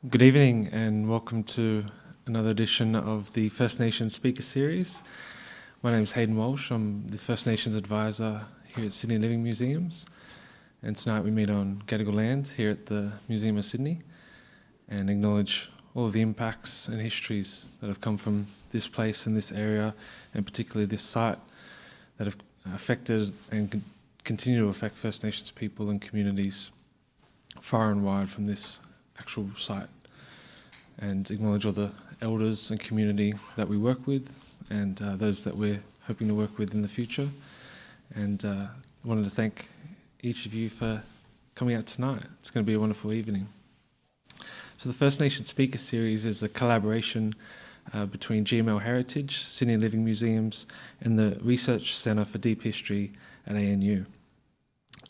Good evening and welcome to another edition of the First Nations Speaker Series. My name is Hayden Walsh. I'm the First Nations Advisor here at Sydney Living Museums, and tonight we meet on Gadigal land here at the Museum of Sydney and acknowledge all of the impacts and histories that have come from this place and this area, and particularly this site, that have affected and continue to affect First Nations people and communities far and wide from this actual site, and acknowledge all the elders and community that we work with and those that we're hoping to work with in the future. And wanted to thank each of you for coming out tonight. It's going to be a wonderful evening. So the First Nation Speaker Series is a collaboration between GML Heritage, Sydney Living Museums and the Research Centre for Deep History at ANU.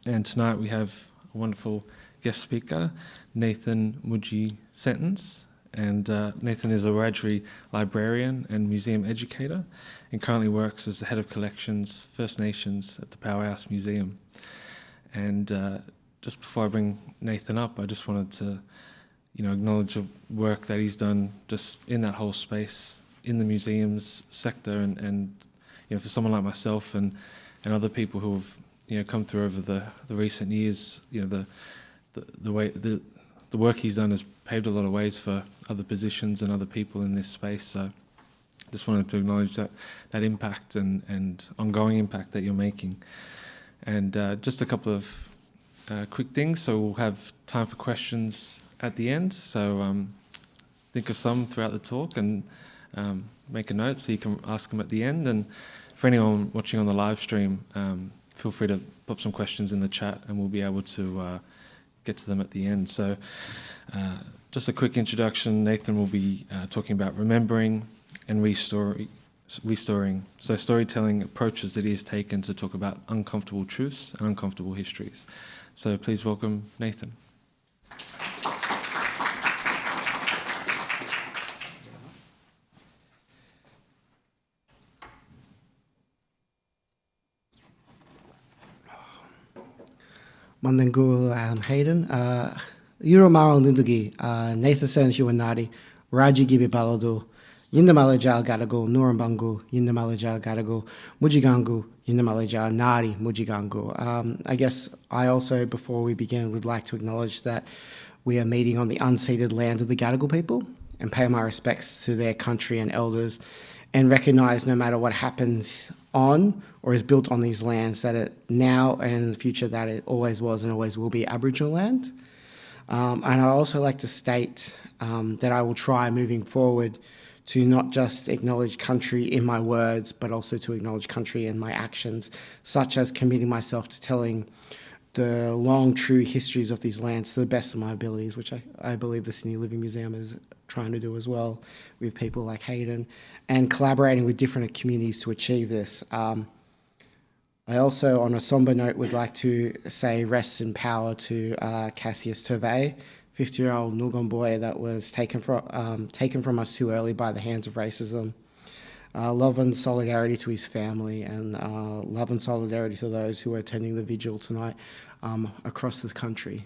And tonight we have a wonderful guest speaker, mudyi Sentance. And Nathan is a Wiradjuri librarian and museum educator and currently works as the head of collections First Nations at the Powerhouse Museum. And just before I bring Nathan up, I just wanted to acknowledge the work that he's done just in that whole space, in the museums sector, and for someone like myself and other people who have come through over the recent years, the work he's done has paved a lot of ways for other positions and other people in this space. So I just wanted to acknowledge that impact and ongoing impact that you're making. And just a couple of quick things. So we'll have time for questions at the end. So think of some throughout the talk and make a note so you can ask them at the end. And for anyone watching on the live stream, feel free to pop some questions in the chat and we'll be able to get to them at the end. So just a quick introduction. Nathan will be talking about remembering and restoring. So storytelling approaches that he has taken to talk about uncomfortable truths and uncomfortable histories. So please welcome Nathan. Mandengu Hayden, Euromaro Lindugi, Nathan Sens Yuanadi, Raji Gibi Balado, Yindamalajal Gadago, Nurambangu, Yindamalajal Gadago, Mujigangu, Yindamalajal Nari, Mujigangu. I guess I also, before we begin, would like to acknowledge that we are meeting on the unceded land of the Gadigal people and pay my respects to their country and elders, and recognise no matter what happens on or is built on these lands, that it now and in the future that it always was and always will be Aboriginal land. And I also like to state that I will try moving forward to not just acknowledge country in my words, but also to acknowledge country in my actions, such as committing myself to telling the long, true histories of these lands to the best of my abilities, which I believe the Sydney Living Museum is trying to do as well with people like Hayden, and collaborating with different communities to achieve this. I also, on a somber note, would like to say rest in power to Cassius Turvey, 50-year-old Ngunnawal boy that was taken from us too early by the hands of racism. Love and solidarity to his family, and love and solidarity to those who are attending the vigil tonight across this country.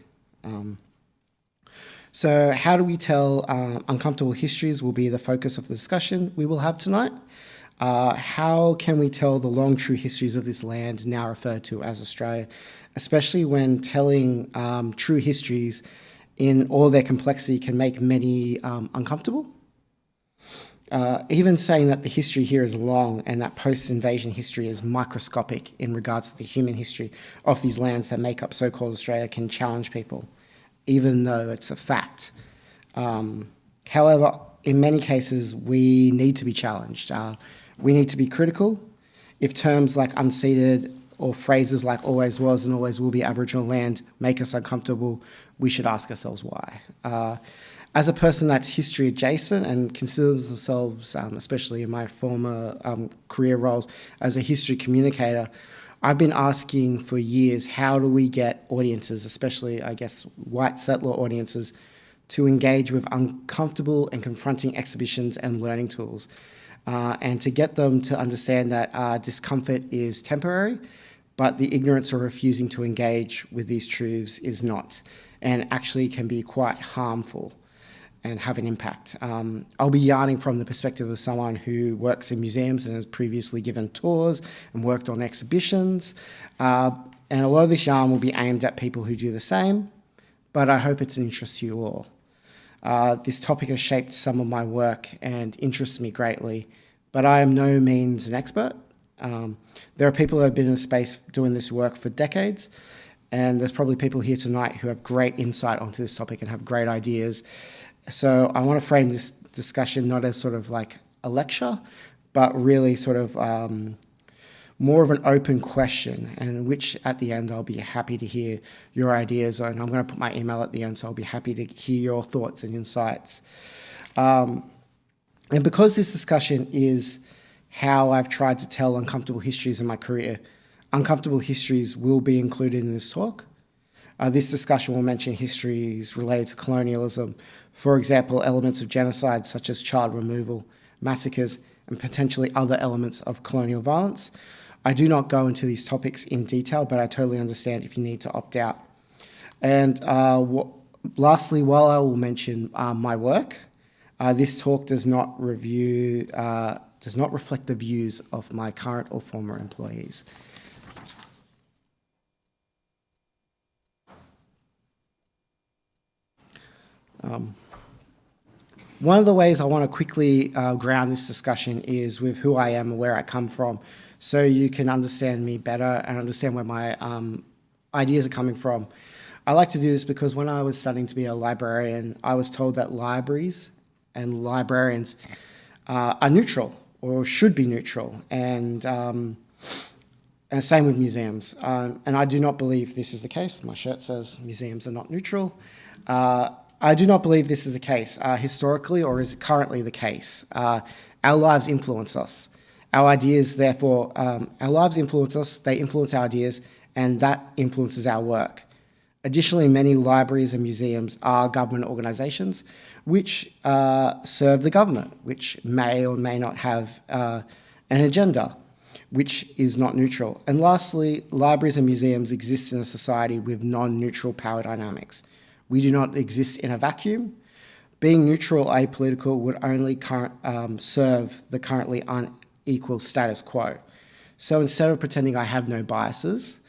So how do we tell uncomfortable histories will be the focus of the discussion we will have tonight. How can we tell the long true histories of this land now referred to as Australia, especially when telling true histories in all their complexity can make many uncomfortable? Even saying that the history here is long and that post-invasion history is microscopic in regards to the human history of these lands that make up so-called Australia can challenge people, even though it's a fact. However, in many cases, we need to be challenged. We need to be critical. If terms like unceded or phrases like always was and always will be Aboriginal land make us uncomfortable, we should ask ourselves why. As a person that's history adjacent and considers themselves, especially in my former career roles, as a history communicator, I've been asking for years, how do we get audiences, especially, I guess, white settler audiences, to engage with uncomfortable and confronting exhibitions and learning tools, and to get them to understand that discomfort is temporary, but the ignorance or refusing to engage with these truths is not, and actually can be quite harmful. and have an impact. I'll be yarning from the perspective of someone who works in museums and has previously given tours and worked on exhibitions. And a lot of this yarn will be aimed at people who do the same, but I hope it's an interest to you all. This topic has shaped some of my work and interests me greatly, but I am no means an expert. There are people who have been in the space doing this work for decades, and there's probably people here tonight who have great insight onto this topic and have great ideas. So I want to frame this discussion not as sort of like a lecture, but really sort of more of an open question, and which at the end I'll be happy to hear your ideas on. I'm going to put my email at the end, so I'll be happy to hear your thoughts and insights. And because this discussion is how I've tried to tell uncomfortable histories in my career, uncomfortable histories will be included in this talk. This discussion will mention histories related to colonialism, for example, elements of genocide such as child removal, massacres, and potentially other elements of colonial violence. I do not go into these topics in detail, but I totally understand if you need to opt out. And lastly, while I will mention my work, this talk does not reflect the views of my current or former employees. One of the ways I want to quickly ground this discussion is with who I am and where I come from, so you can understand me better and understand where my ideas are coming from. I like to do this because when I was studying to be a librarian, I was told that libraries and librarians are neutral or should be neutral, and same with museums. And I do not believe this is the case. My shirt says museums are not neutral. I do not believe this is the case historically, or is currently the case. Our lives influence us. Our ideas, therefore, our lives influence us, they influence our ideas, and that influences our work. Additionally, many libraries and museums are government organisations which serve the government, which may or may not have an agenda, which is not neutral. And lastly, libraries and museums exist in a society with non-neutral power dynamics. We do not exist in a vacuum. Being neutral, apolitical, would only serve the currently unequal status quo. So instead of pretending I have no biases,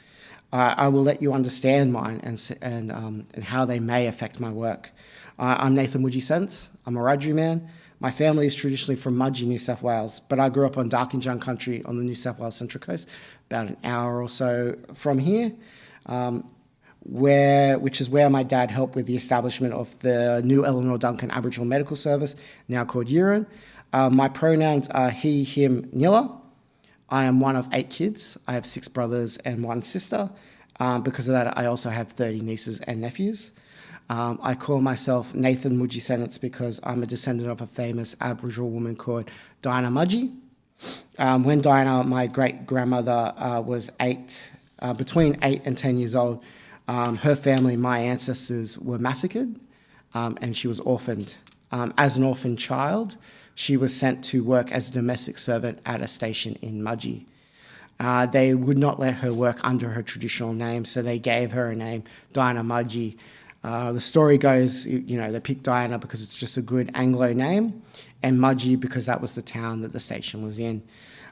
I will let you understand mine and how they may affect my work. I'm mudyi Sentance. I'm a Wiradjuri man. My family is traditionally from Mudyi, New South Wales, but I grew up on Darkinjung country on the New South Wales Central Coast, about an hour or so from here. Which is where my dad helped with the establishment of the new Eleanor Duncan Aboriginal Medical Service, now called Wiradjuri. My pronouns are he, him, Nilla. I am one of 8 kids. I have 6 brothers and 1 sister. Because of that, I also have 30 nieces and nephews. I call myself mudyi Sentance because I'm a descendant of a famous Aboriginal woman called Dinah Mudyi. When Dinah, my great-grandmother, was between 8 and 10 years old, her family, my ancestors, were massacred, and she was orphaned. As an orphan child, she was sent to work as a domestic servant at a station in Mudyi. They would not let her work under her traditional name, so they gave her a name, Dinah Mudyi. The story goes, they picked Diana because it's just a good Anglo name, and Mudyi because that was the town that the station was in.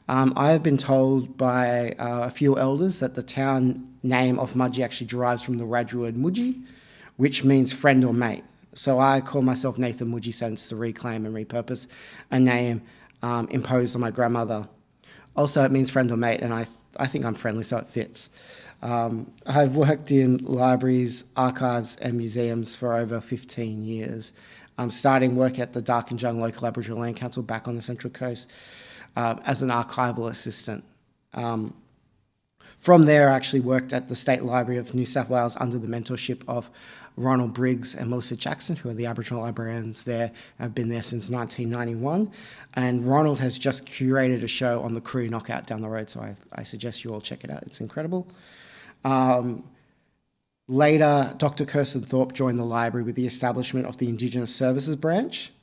I have been told by a few elders that the town name of Mudyi actually derives from the Wiradjuri word mudyi, which means friend or mate. So I call myself mudyi Sentance to reclaim and repurpose a name imposed on my grandmother. Also, it means friend or mate, and I think I'm friendly, so it fits. I've worked in libraries, archives, and museums for over 15 years, starting work at the Darkinjung Local Aboriginal Land Council back on the Central Coast as an archival assistant. From there, I actually worked at the State Library of New South Wales under the mentorship of Ronald Briggs and Melissa Jackson, who are the Aboriginal librarians there. I've been there since 1991. And Ronald has just curated a show on the Crew Knockout down the road, so I suggest you all check it out. It's incredible. Later, Dr. Kirsten Thorpe joined the library with the establishment of the Indigenous Services branch.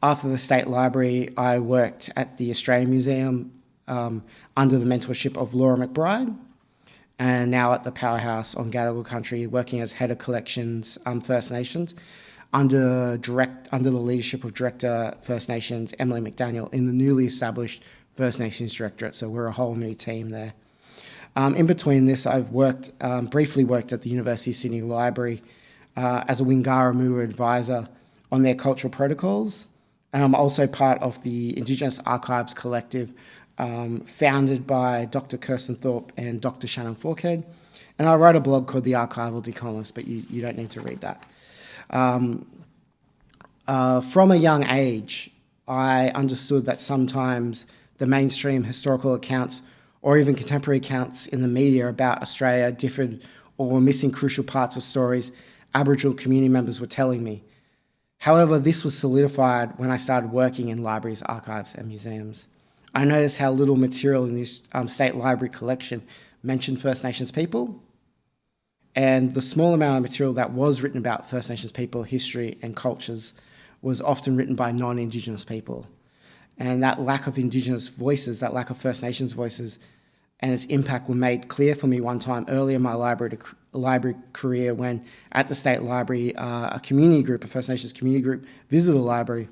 After the State Library, I worked at the Australian Museum under the mentorship of Laura McBride, and now at the Powerhouse on Gadigal Country, working as Head of Collections First Nations under the leadership of Director First Nations Emily McDaniel in the newly established First Nations Directorate. So we're a whole new team there. In between this, I've briefly worked at the University of Sydney Library as a Wingara Moora advisor on their cultural protocols. And I'm also part of the Indigenous Archives Collective, founded by Dr. Kirsten Thorpe and Dr. Shannon Forkhead. And I write a blog called The Archival Decolonist, but you don't need to read that. From a young age, I understood that sometimes the mainstream historical accounts or even contemporary accounts in the media about Australia differed or were missing crucial parts of stories Aboriginal community members were telling me. However, this was solidified when I started working in libraries, archives, and museums. I noticed how little material in this state library collection mentioned First Nations people, and the small amount of material that was written about First Nations people, history, and cultures was often written by non-Indigenous people. And that lack of Indigenous voices, that lack of First Nations voices, and its impact were made clear for me one time early in my library career when at the State Library, a community group, a First Nations community group, visited the library.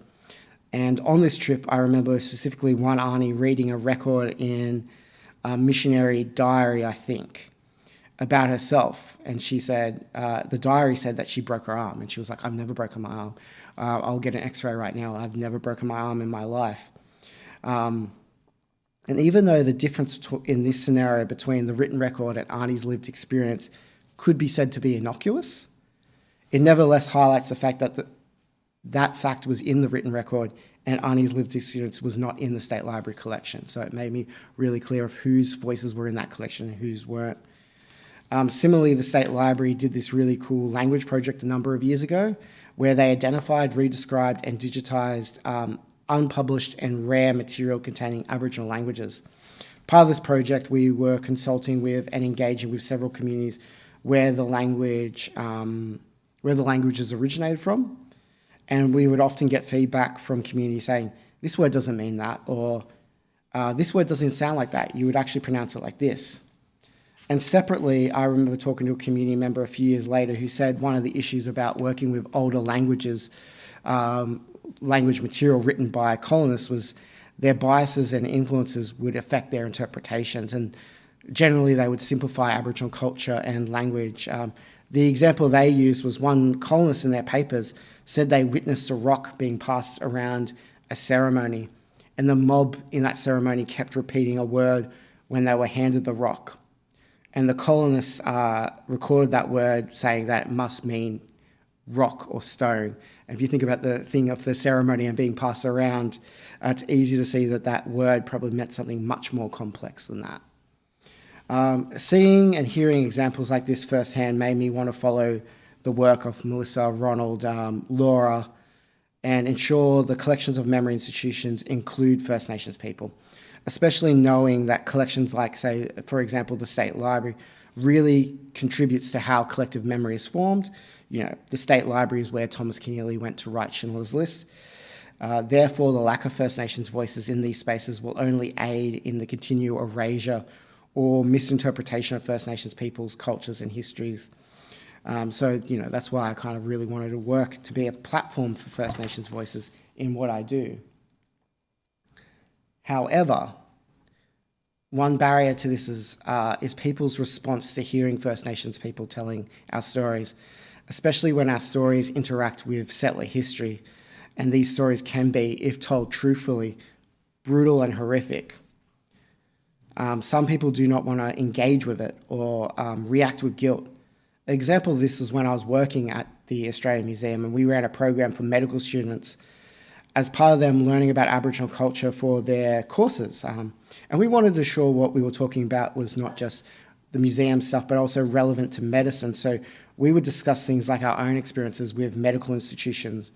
And on this trip, I remember specifically one auntie reading a record in a missionary diary, I think, about herself. And she said, the diary said that she broke her arm. And she was like, I've never broken my arm. I'll get an x-ray right now. I've never broken my arm in my life. And even though the difference in this scenario between the written record and Arnie's lived experience could be said to be innocuous, it nevertheless highlights the fact that that fact was in the written record and Arnie's lived experience was not in the State Library collection. So it made me really clear of whose voices were in that collection and whose weren't. Similarly, the State Library did this really cool language project a number of years ago where they identified, redescribed, and digitised unpublished and rare material containing Aboriginal languages. Part of this project, we were consulting with and engaging with several communities where the languages originated from, and we would often get feedback from communities saying, "This word doesn't mean that," or "This word doesn't sound like that. You would actually pronounce it like this." And separately, I remember talking to a community member a few years later who said one of the issues about working with older languages, language material written by colonists, was their biases and influences would affect their interpretations, and generally they would simplify Aboriginal culture and language. The example they used was one colonist in their papers said they witnessed a rock being passed around a ceremony, and the mob in that ceremony kept repeating a word when they were handed the rock. And the colonists recorded that word saying that it must mean rock or stone. And if you think about the thing of the ceremony and being passed around, it's easy to see that that word probably meant something much more complex than that. Seeing and hearing examples like this firsthand made me want to follow the work of Melissa, Ronald, Laura, and ensure the collections of memory institutions include First Nations people, especially knowing that collections like, say, for example, the State Library really contributes to how collective memory is formed. You know, the State Library is where Thomas Keneally went to write Schindler's List. Therefore, the lack of First Nations voices in these spaces will only aid in the continued erasure or misinterpretation of First Nations peoples, cultures, and histories. So, you know, that's why I kind of really wanted to work to be a platform for First Nations voices in what I do. However, one barrier to this is people's response to hearing First Nations people telling our stories, especially when our stories interact with settler history. And these stories can be, if told truthfully, brutal and horrific. Some people do not want to engage with it or react with guilt. An example of this is when I was working at the Australian Museum and we ran a program for medical students as part of them learning about Aboriginal culture for their courses. And we wanted to ensure what we were talking about was not just the museum stuff, but also relevant to medicine. So we would discuss things like our own experiences with medical institutions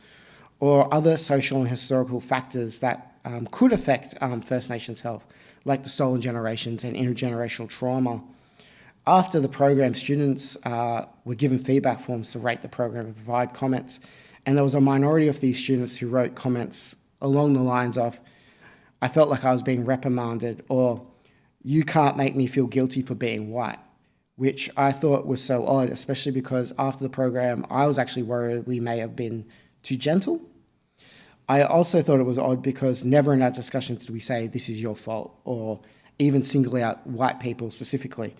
or other social and historical factors that could affect First Nations health, like the stolen generations and intergenerational trauma. After the program, students were given feedback forms to rate the program and provide comments. And there was a minority of these students who wrote comments along the lines of, "I felt like I was being reprimanded," or "You can't make me feel guilty for being white," which I thought was so odd, especially because after the program, I was actually worried we may have been too gentle. I also thought it was odd because never in our discussions did we say, this is your fault, or even single out white people specifically.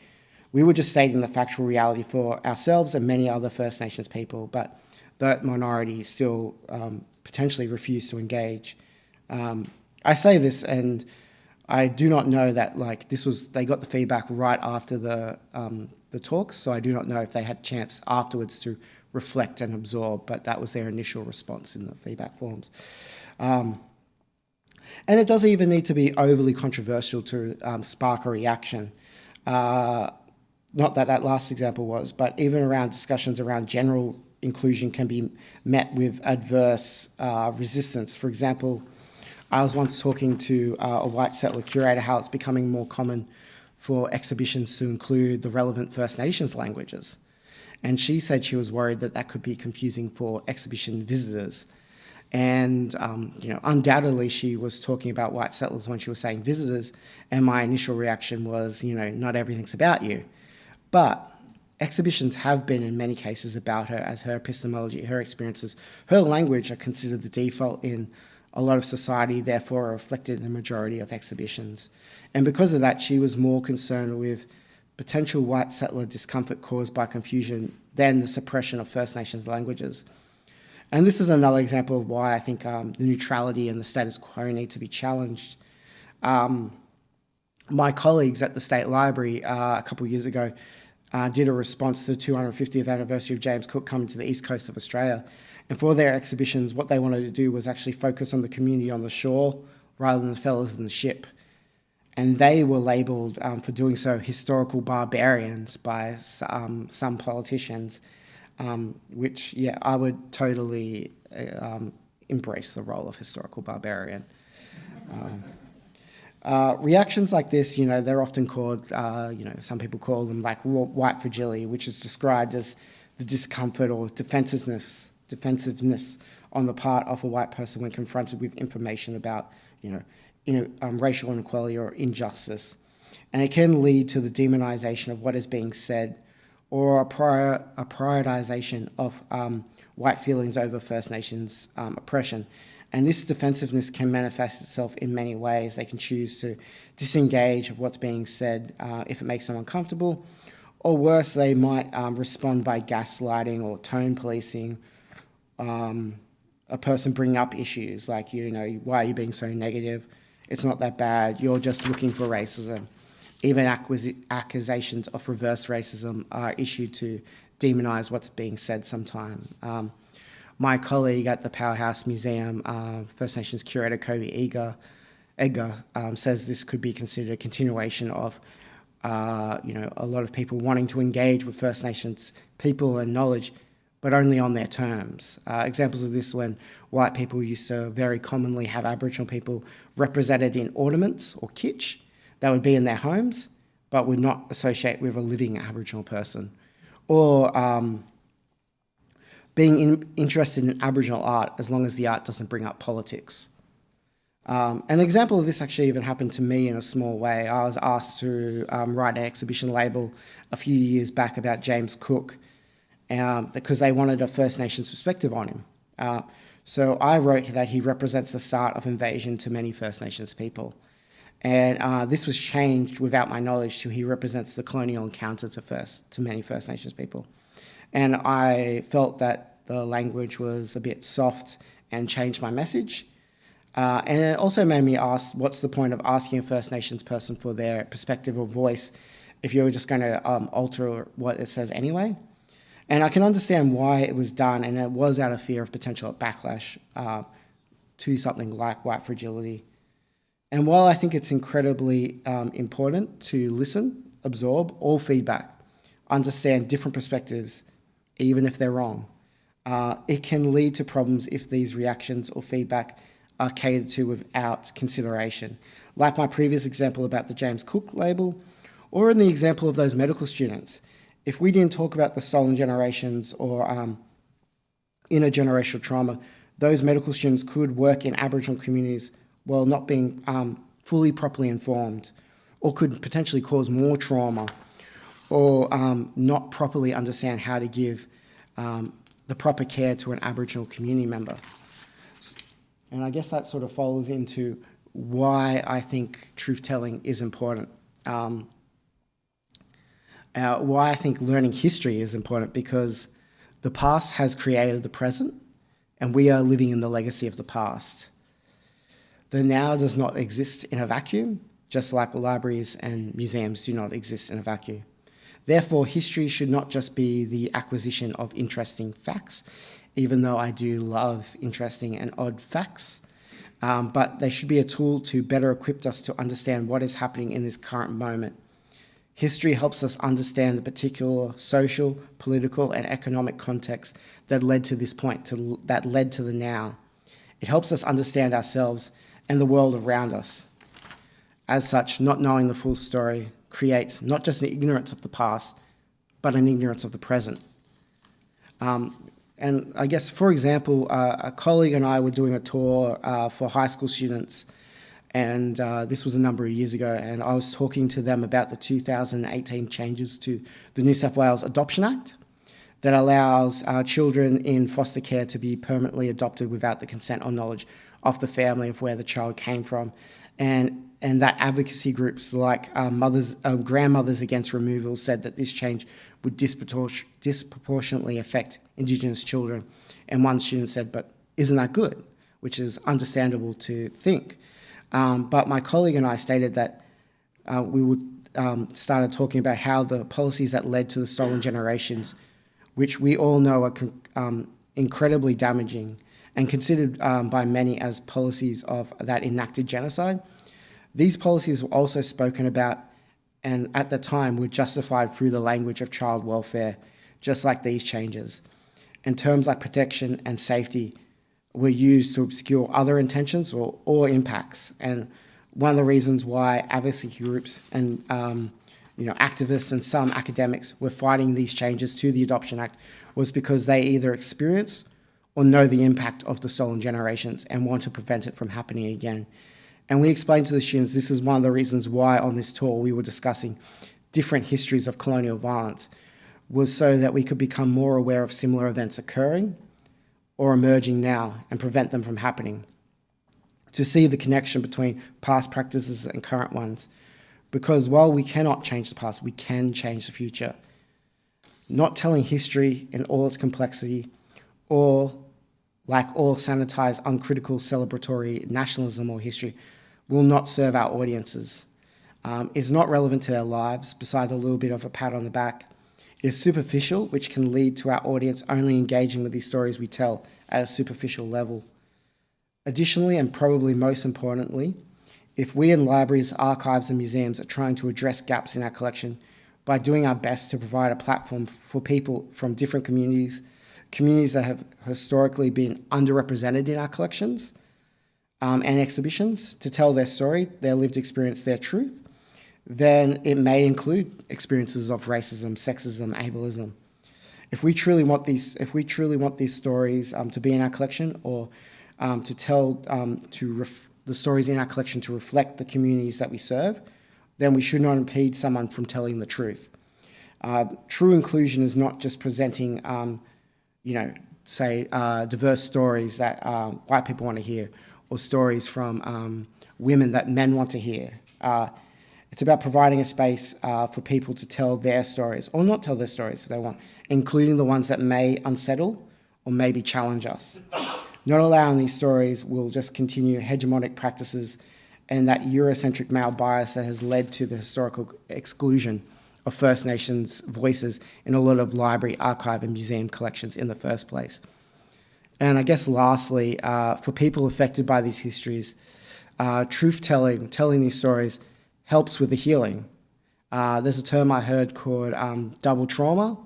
We were just stating the factual reality for ourselves and many other First Nations people, but that minority still potentially refused to engage. I say this, and I do not know that they got the feedback right after the talks, so I do not know if they had a chance afterwards to reflect and absorb, but that was their initial response in the feedback forms. And it doesn't even need to be overly controversial to spark a reaction. Not that last example was, but even around discussions around general inclusion can be met with adverse resistance. For example, I was once talking to a white settler curator how it's becoming more common for exhibitions to include the relevant First Nations languages. And she said she was worried that that could be confusing for exhibition visitors. And, undoubtedly she was talking about white settlers when she was saying visitors, and my initial reaction was, not everything's about you. But exhibitions have been in many cases about her, as her epistemology, her experiences, her language are considered the default in a lot of society, therefore are reflected in the majority of exhibitions. And because of that, she was more concerned with potential white settler discomfort caused by confusion than the suppression of First Nations languages. And this is another example of why I think the neutrality and the status quo need to be challenged. My colleagues at the State Library a couple of years ago did a response to the 250th anniversary of James Cook coming to the east coast of Australia. And for their exhibitions, what they wanted to do was actually focus on the community on the shore rather than the fellas in the ship. And they were labelled for doing so historical barbarians by some politicians, which, I would totally embrace the role of historical barbarian. Reactions like this, they're often called, some people call them like white fragility, which is described as the discomfort or defensiveness on the part of a white person when confronted with information about, racial inequality or injustice. And it can lead to the demonisation of what is being said, or a prioritisation of white feelings over First Nations oppression. And this defensiveness can manifest itself in many ways. They can choose to disengage of what's being said if it makes them uncomfortable, or worse, they might respond by gaslighting or tone policing, a person bringing up issues like, why are you being so negative? It's not that bad. You're just looking for racism. Even accusations of reverse racism are issued to demonise what's being said sometimes. My colleague at the Powerhouse Museum, First Nations curator Kobe Edgar, says this could be considered a continuation of, a lot of people wanting to engage with First Nations people and knowledge, but only on their terms. Examples of this when white people used to very commonly have Aboriginal people represented in ornaments or kitsch that would be in their homes, but would not associate with a living Aboriginal person. Or being interested in Aboriginal art as long as the art doesn't bring up politics. An example of this actually even happened to me in a small way. I was asked to write an exhibition label a few years back about James Cook because they wanted a First Nations perspective on him. So I wrote that he represents the start of invasion to many First Nations people. And this was changed without my knowledge to he represents the colonial encounter to many First Nations people. And I felt that the language was a bit soft and changed my message. And it also made me ask, what's the point of asking a First Nations person for their perspective or voice if you're just going to alter what it says anyway? And I can understand why it was done, and it was out of fear of potential backlash to something like white fragility. And while I think it's incredibly important to listen, absorb all feedback, understand different perspectives, even if they're wrong, it can lead to problems if these reactions or feedback are catered to without consideration. Like my previous example about the James Cook label, or in the example of those medical students. If we didn't talk about the stolen generations or intergenerational trauma, those medical students could work in Aboriginal communities while not being fully properly informed, or could potentially cause more trauma, or not properly understand how to give the proper care to an Aboriginal community member. And I guess that sort of falls into why I think truth-telling is important. Why I think learning history is important, because the past has created the present, and we are living in the legacy of the past. The now does not exist in a vacuum, just like libraries and museums do not exist in a vacuum. Therefore, history should not just be the acquisition of interesting facts, even though I do love interesting and odd facts, but they should be a tool to better equip us to understand what is happening in this current moment. History helps us understand the particular social, political, and economic context that led to this point, that led to the now. It helps us understand ourselves and the world around us. As such, not knowing the full story creates not just an ignorance of the past, but an ignorance of the present. And I guess, for example, a colleague and I were doing a tour for high school students, and this was a number of years ago, and I was talking to them about the 2018 changes to the New South Wales Adoption Act that allows children in foster care to be permanently adopted without the consent or knowledge of the family of where the child came from. And that advocacy groups like Grandmothers Against Removal said that this change would disproportionately affect Indigenous children. And one student said, but isn't that good? Which is understandable to think. But my colleague and I stated that started talking about how the policies that led to the stolen generations, which we all know are incredibly damaging and considered by many as policies of that enacted genocide. These policies were also spoken about, and at the time were justified through the language of child welfare, just like these changes. And terms like protection and safety were used to obscure other intentions or impacts. And one of the reasons why advocacy groups and activists and some academics were fighting these changes to the Adoption Act was because they either experienced or know the impact of the stolen generations and want to prevent it from happening again. And we explained to the students this is one of the reasons why on this tour we were discussing different histories of colonial violence, was so that we could become more aware of similar events occurring or emerging now and prevent them from happening. To see the connection between past practices and current ones. Because while we cannot change the past, we can change the future. Not telling history in all its complexity, or like all sanitized, uncritical, celebratory nationalism or history, will not serve our audiences. Is not relevant to their lives, besides a little bit of a pat on the back. Is superficial, which can lead to our audience only engaging with these stories we tell at a superficial level. Additionally, and probably most importantly, if we in libraries, archives and museums are trying to address gaps in our collection by doing our best to provide a platform for people from different communities that have historically been underrepresented in our collections and exhibitions, to tell their story, their lived experience, their truth, then it may include experiences of racism, sexism, ableism. If we truly want these stories to be in our collection, or to tell the stories in our collection to reflect the communities that we serve, then we should not impede someone from telling the truth. True inclusion is not just presenting, diverse stories that white people want to hear, or stories from women that men want to hear. It's about providing a space for people to tell their stories, or not tell their stories if they want, including the ones that may unsettle or maybe challenge us. Not allowing these stories will just continue hegemonic practices and that Eurocentric male bias that has led to the historical exclusion of First Nations voices in a lot of library, archive and museum collections in the first place. And I guess lastly, for people affected by these histories, truth-telling, telling these stories, helps with the healing. There's a term I heard called double trauma,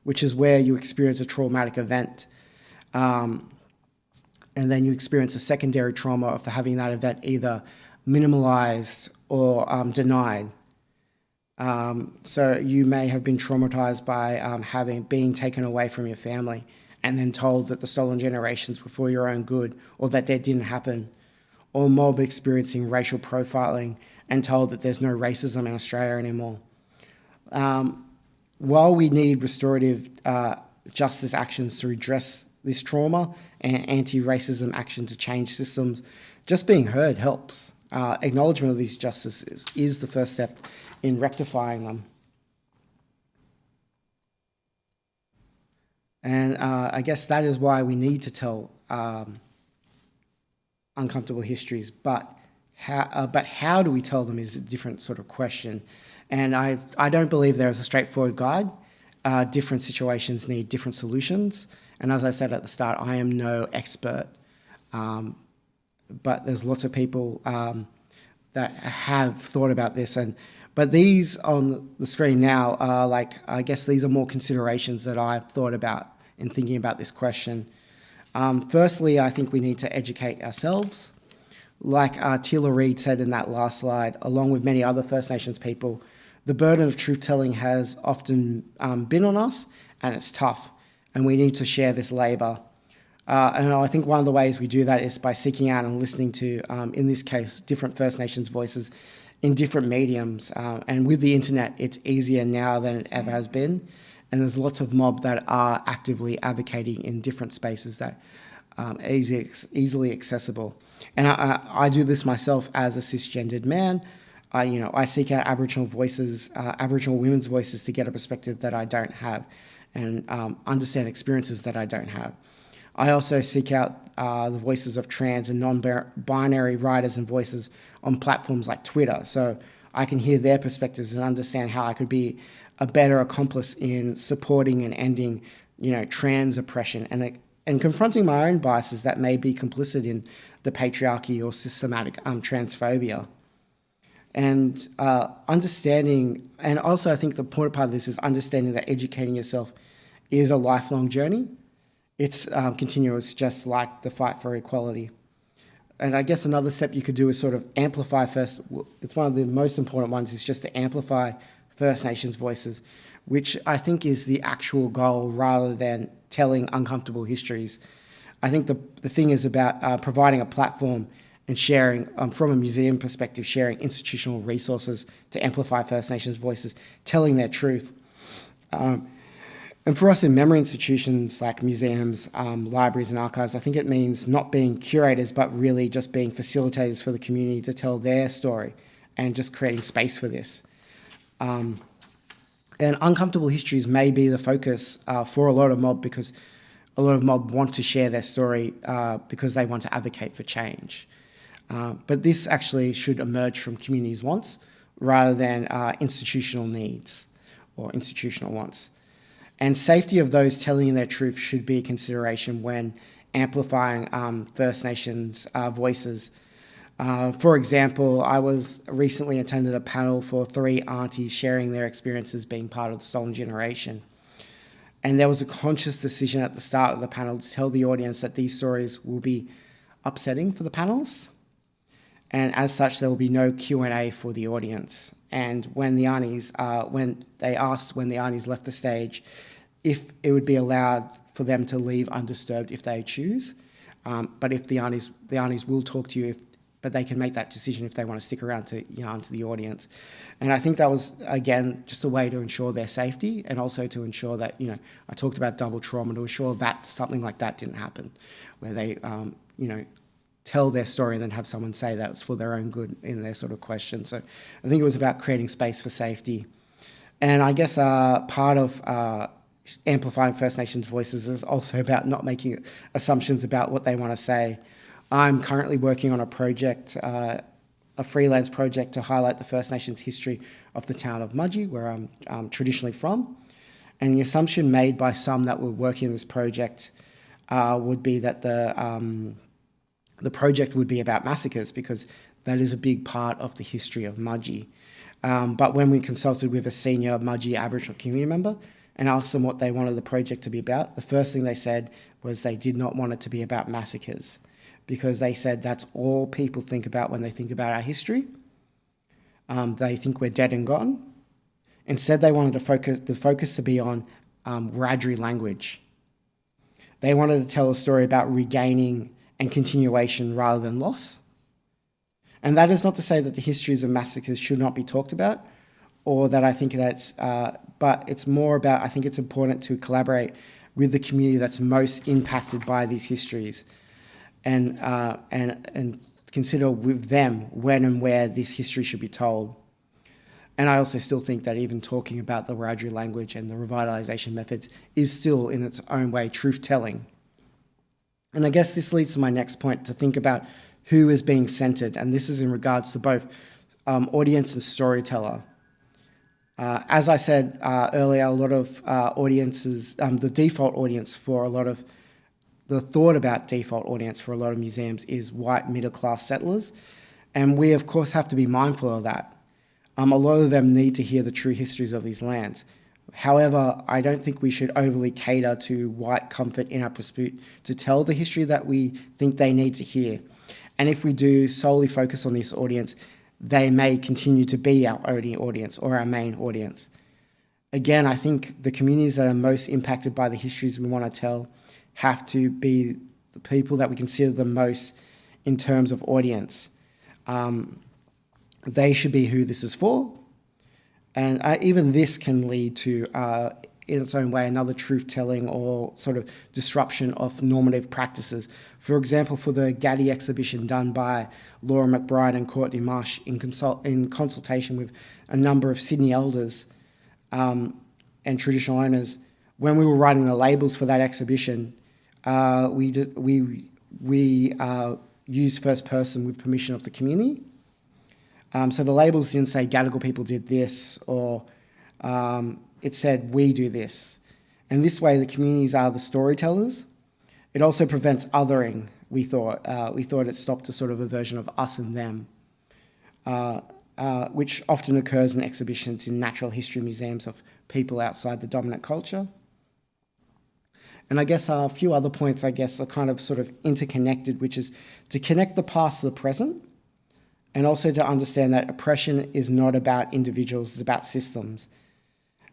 which is where you experience a traumatic event, and then you experience a secondary trauma of having that event either minimalized or denied. So you may have been traumatized by being taken away from your family and then told that the stolen generations were for your own good, or that that didn't happen, or mob experiencing racial profiling and told that there's no racism in Australia anymore. while we need restorative justice actions to redress this trauma and anti-racism action to change systems, just being heard helps. Acknowledgement of these justices is the first step in rectifying them. And I guess that is why we need to tell uncomfortable histories. But how do we tell them is a different sort of question. And I don't believe there is a straightforward guide. Different situations need different solutions. And as I said at the start, I am no expert. But there's lots of people that have thought about this. But these on the screen now are I guess these are more considerations that I've thought about in thinking about this question. Firstly, I think we need to educate ourselves. Like Tila Reid said in that last slide, along with many other First Nations people, the burden of truth-telling has often been on us, and it's tough, and we need to share this labour. And I think one of the ways we do that is by seeking out and listening to, in this case, different First Nations voices in different mediums. And with the internet, it's easier now than it ever has been. And there's lots of mob that are actively advocating in different spaces that are easily accessible. And I do this myself as a cisgendered man. I seek out Aboriginal voices, Aboriginal women's voices to get a perspective that I don't have and understand experiences that I don't have. I also seek out the voices of trans and non-binary writers and voices on platforms like Twitter, so I can hear their perspectives and understand how I could be a better accomplice in supporting and ending, trans oppression and confronting my own biases that may be complicit in the patriarchy or systematic transphobia. And understanding, and also I think the important part of this is understanding that educating yourself is a lifelong journey. It's continuous, just like the fight for equality. And I guess another step you could do is sort of amplify first. It's one of the most important ones is just to amplify First Nations voices, which I think is the actual goal rather than telling uncomfortable histories. I think the thing is about providing a platform and sharing, from a museum perspective, sharing institutional resources to amplify First Nations voices, telling their truth. And for us in memory institutions like museums, libraries and archives, I think it means not being curators, but really just being facilitators for the community to tell their story and just creating space for this. And uncomfortable histories may be the focus for a lot of mob because a lot of mob want to share their story because they want to advocate for change. But this actually should emerge from communities' wants rather than institutional needs or institutional wants. And safety of those telling their truth should be a consideration when amplifying First Nations voices. For example, I recently attended a panel for 3 aunties sharing their experiences being part of the stolen generation. And there was a conscious decision at the start of the panel to tell the audience that these stories will be upsetting for the panelists. And as such, there will be no Q&A for the audience. And when the aunties, when the aunties left the stage, if it would be allowed for them to leave undisturbed if they choose. But if the aunties will talk to you, but they can make that decision if they want to stick around to to the audience. And I think that was, again, just a way to ensure their safety and also to ensure that, I talked about double trauma, to ensure that something like that didn't happen, where they, tell their story and then have someone say that was for their own good in their sort of question. So I think it was about creating space for safety. And I guess part of amplifying First Nations voices is also about not making assumptions about what they want to say. I'm currently working on a project, a freelance project to highlight the First Nations history of the town of Mudyi, where I'm traditionally from. And the assumption made by some that were working on this project would be that the project would be about massacres because that is a big part of the history of Mudyi. But when we consulted with a senior Mudyi Aboriginal community member and asked them what they wanted the project to be about, the first thing they said was they did not want it to be about massacres because they said that's all people think about when they think about our history. They think we're dead and gone. Instead, they wanted the focus to be on Wiradjuri language. They wanted to tell a story about regaining and continuation rather than loss. And that is not to say that the histories of massacres should not be talked about or that I think that's, but it's more about, I think it's important to collaborate with the community that's most impacted by these histories, and consider with them when and where this history should be told. And I also still think that even talking about the Wiradjuri language and the revitalization methods is still, in its own way, truth-telling. And I guess this leads to my next point, to think about who is being centered, and this is in regards to both audience and storyteller. As I said earlier, a lot of audiences, the default audience for a lot of, the thought about default audience for a lot of museums is white middle-class settlers, and we of course have to be mindful of that. A lot of them need to hear the true histories of these lands. However, I don't think we should overly cater to white comfort in our pursuit to tell the history that we think they need to hear. And if we do solely focus on this audience, they may continue to be our only audience or our main audience. Again, I think the communities that are most impacted by the histories we want to tell have to be the people that we consider the most in terms of audience. They should be who this is for. And even this can lead to, in its own way, another truth-telling or sort of disruption of normative practices. For example, for the Gaddy exhibition done by Laura McBride and Courtney Marsh in consultation with a number of Sydney elders and traditional owners, when we were writing the labels for that exhibition, we used first person with permission of the community. So the labels didn't say Gadigal people did this, or it said we do this. And this way the communities are the storytellers. It also prevents othering, we thought. We thought it stopped a sort of a version of us and them, which often occurs in exhibitions in natural history museums of people outside the dominant culture. And I guess a few other points, I guess, are kind of sort of interconnected, which is to connect the past to the present, and also to understand that oppression is not about individuals, it's about systems.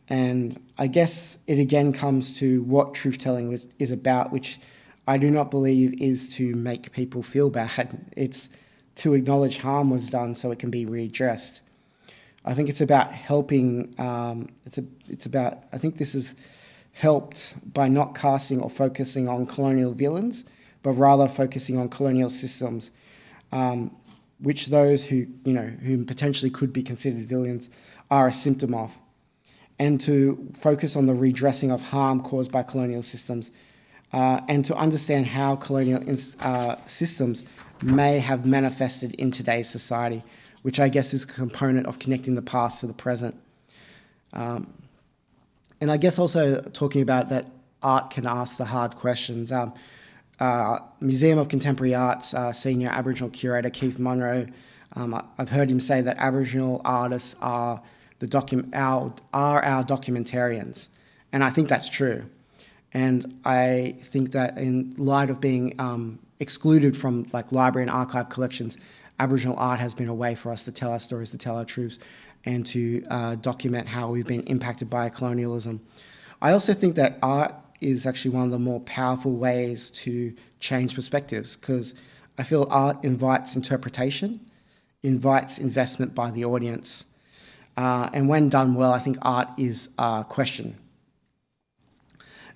And I guess it again comes to what truth-telling is about, which I do not believe is to make people feel bad. It's to acknowledge harm was done so it can be redressed. I think it's about helping, I think this is helped by not casting or focusing on colonial villains, but rather focusing on colonial systems, which those who potentially could be considered villains are a symptom of, and to focus on the redressing of harm caused by colonial systems, and to understand how colonial systems may have manifested in today's society, which I guess is a component of connecting the past to the present. And I guess also talking about that art can ask the hard questions. Museum of Contemporary Art's senior Aboriginal curator, Keith Munro, I've heard him say that Aboriginal artists are our documentarians. And I think that's true. And I think that in light of being excluded from like library and archive collections, Aboriginal art has been a way for us to tell our stories, to tell our truths, and to document how we've been impacted by colonialism. I also think that art is actually one of the more powerful ways to change perspectives, because I feel art invites interpretation, invites investment by the audience. And when done well, I think art is a question.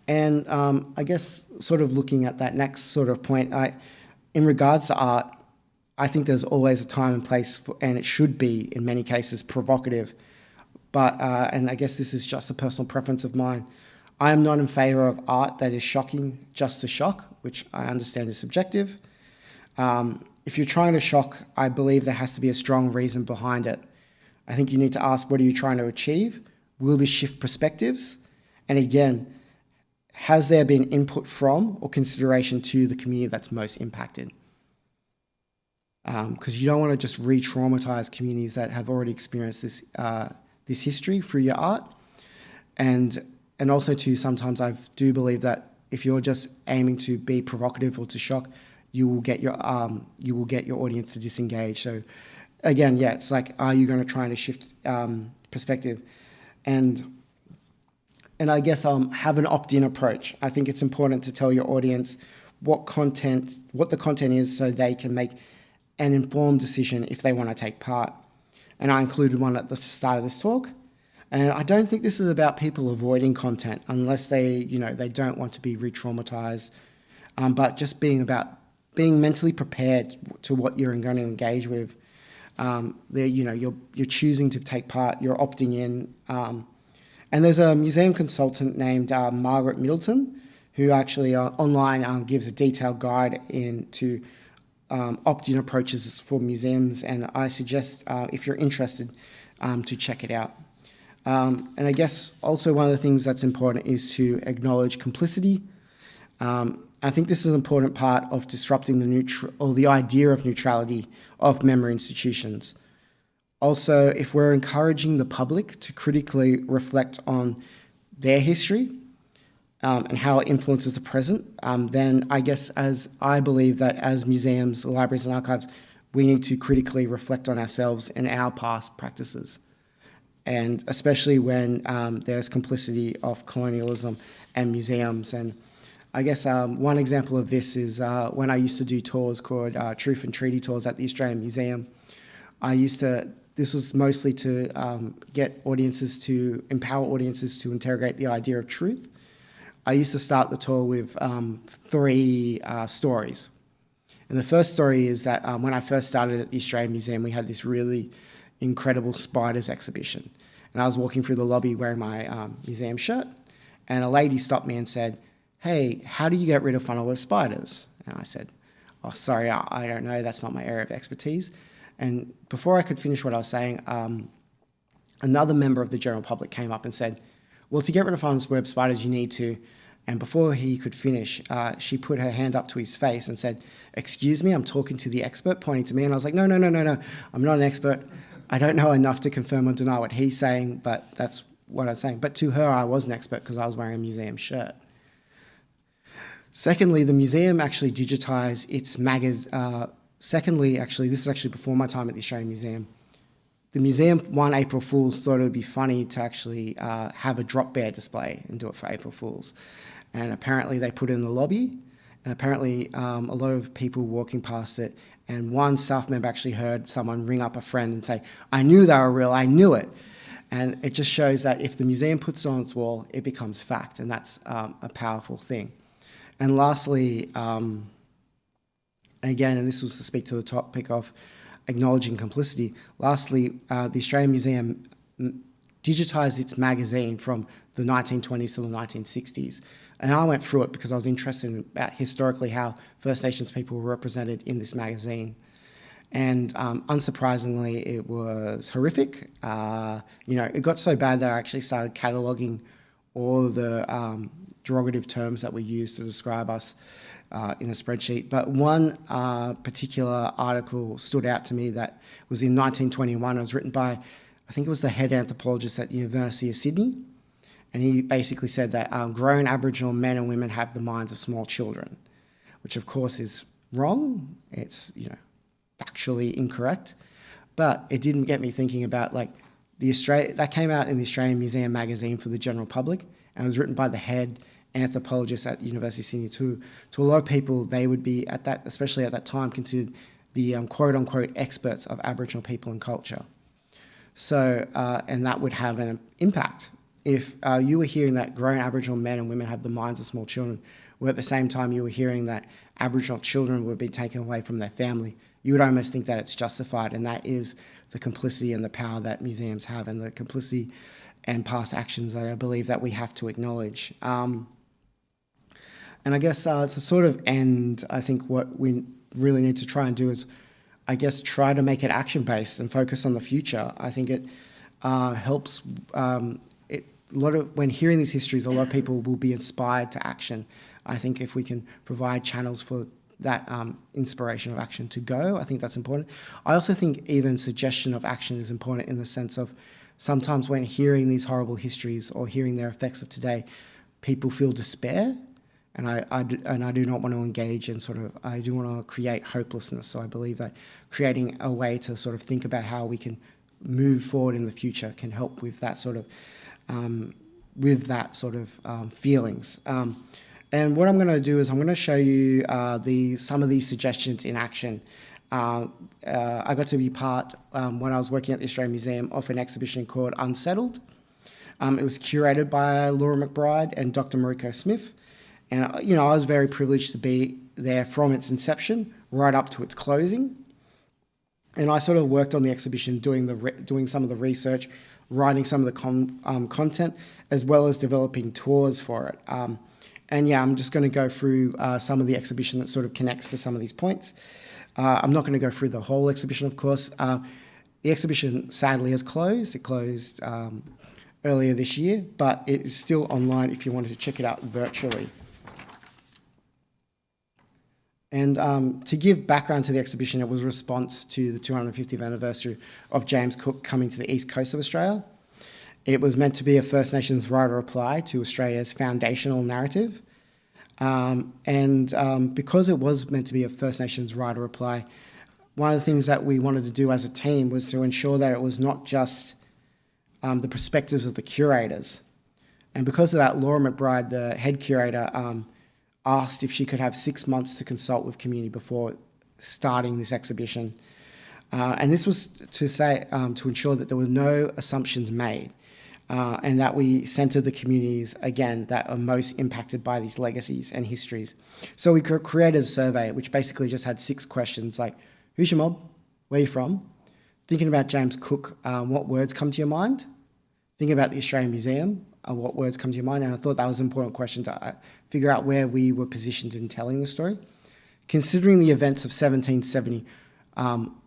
And I guess sort of looking at that next sort of point, in regards to art, I think there's always a time and place, and it should be, in many cases, provocative. But, and I guess this is just a personal preference of mine, I am not in favour of art that is shocking just to shock, which I understand is subjective. If you're trying to shock, I believe there has to be a strong reason behind it. I think you need to ask, what are you trying to achieve? Will this shift perspectives? And again, has there been input from or consideration to the community that's most impacted? Because you don't want to just re-traumatize communities that have already experienced this history through your art. And also too, sometimes I do believe that if you're just aiming to be provocative or to shock, you will get your audience to disengage. So again, yeah, it's like, are you going to try to shift perspective? And I guess have an opt-in approach. I think it's important to tell your audience what the content is, so they can make an informed decision if they want to take part. And I included one at the start of this talk. And I don't think this is about people avoiding content unless they don't want to be re-traumatized, but just being about being mentally prepared to what you're going to engage with. You're choosing to take part, you're opting in. And there's a museum consultant named Margaret Middleton, who actually online gives a detailed guide into opt-in approaches for museums, and I suggest, if you're interested, to check it out. And I guess also one of the things that's important is to acknowledge complicity. I think this is an important part of disrupting the idea of neutrality of memory institutions. Also, if we're encouraging the public to critically reflect on their history and how it influences the present, then I guess I believe that as museums, libraries and archives, we need to critically reflect on ourselves and our past practices. And especially when there's complicity of colonialism and museums. And I guess one example of this is when I used to do tours called Truth and Treaty tours at the Australian Museum. This was mostly to empower audiences to interrogate the idea of truth. I used to start the tour with 3 stories. And the first story is that when I first started at the Australian Museum, we had this really incredible spiders exhibition. And I was walking through the lobby wearing my museum shirt, and a lady stopped me and said, "Hey, how do you get rid of funnel web spiders?" And I said, "Oh, sorry, I don't know, that's not my area of expertise." And before I could finish what I was saying, another member of the general public came up and said, "Well, to get rid of funnel web spiders, you need to..." And before he could finish, she put her hand up to his face and said, "Excuse me, I'm talking to the expert," pointing to me. And I was like, no, I'm not an expert. I don't know enough to confirm or deny what he's saying, but that's what I was saying. But to her, I was an expert because I was wearing a museum shirt. Secondly, the museum actually digitized its magazine. Secondly, actually, this is actually before my time at the Australian Museum. The museum, one April Fool's, thought it would be funny to actually have a drop bear display and do it for April Fool's. And apparently they put it in the lobby, and apparently a lot of people walking past it, and one staff member actually heard someone ring up a friend and say, "I knew they were real, I knew it." And it just shows that if the museum puts it on its wall, it becomes fact, and that's a powerful thing. And lastly, again, and this was to speak to the topic of acknowledging complicity, lastly, the Australian Museum digitized its magazine from the 1920s to the 1960s. And I went through it because I was interested about historically how First Nations people were represented in this magazine. And unsurprisingly, it was horrific. It got so bad that I actually started cataloguing all of the derogative terms that we used to describe us in a spreadsheet. But one particular article stood out to me that was in 1921. It was written by, I think it was the head anthropologist at the University of Sydney. And he basically said that grown Aboriginal men and women have the minds of small children, which of course is wrong. It's, factually incorrect. But it didn't get me thinking about that came out in the Australian Museum magazine for the general public, and it was written by the head anthropologist at the University of Sydney. To a lot of people, they would be especially at that time, considered the quote unquote experts of Aboriginal people and culture. So, and that would have an impact. If you were hearing that grown Aboriginal men and women have the minds of small children, where at the same time you were hearing that Aboriginal children were being taken away from their family, you would almost think that it's justified, and that is the complicity and the power that museums have, and the complicity and past actions that I believe that we have to acknowledge. And I guess to sort of end, I think what we really need to try and do is, I guess, try to make it action-based and focus on the future. I think it helps. When hearing these histories, a lot of people will be inspired to action. I think if we can provide channels for that inspiration of action to go, I think that's important. I also think even suggestion of action is important in the sense of sometimes when hearing these horrible histories or hearing their effects of today, people feel despair, and I do not want to engage in I do want to create hopelessness. So I believe that creating a way to sort of think about how we can move forward in the future can help with that sort of feelings. And what I'm going to do is I'm going to show you some of these suggestions in action. I got to be part, when I was working at the Australian Museum, of an exhibition called Unsettled. It was curated by Laura McBride and Dr. Mariko Smith. And, I was very privileged to be there from its inception right up to its closing. And I sort of worked on the exhibition doing some of the research, writing some of the content, as well as developing tours for it. I'm just going to go through some of the exhibition that sort of connects to some of these points. I'm not going to go through the whole exhibition, of course. The exhibition sadly has closed. It closed earlier this year, but it is still online if you wanted to check it out virtually. And to give background to the exhibition, it was a response to the 250th anniversary of James Cook coming to the east coast of Australia. It was meant to be a First Nations write-reply to Australia's foundational narrative. Because it was meant to be a First Nations write-reply, one of the things that we wanted to do as a team was to ensure that it was not just the perspectives of the curators. And because of that, Laura McBride, the head curator, asked if she could have 6 months to consult with community before starting this exhibition. And this was to ensure that there were no assumptions made and that we centred the communities, again, that are most impacted by these legacies and histories. So we created a survey which basically just had 6 questions like, who's your mob? Where are you from? Thinking about James Cook, what words come to your mind? Thinking about the Australian Museum, what words come to your mind? And I thought that was an important question to figure out where we were positioned in telling the story. Considering the events of 1770,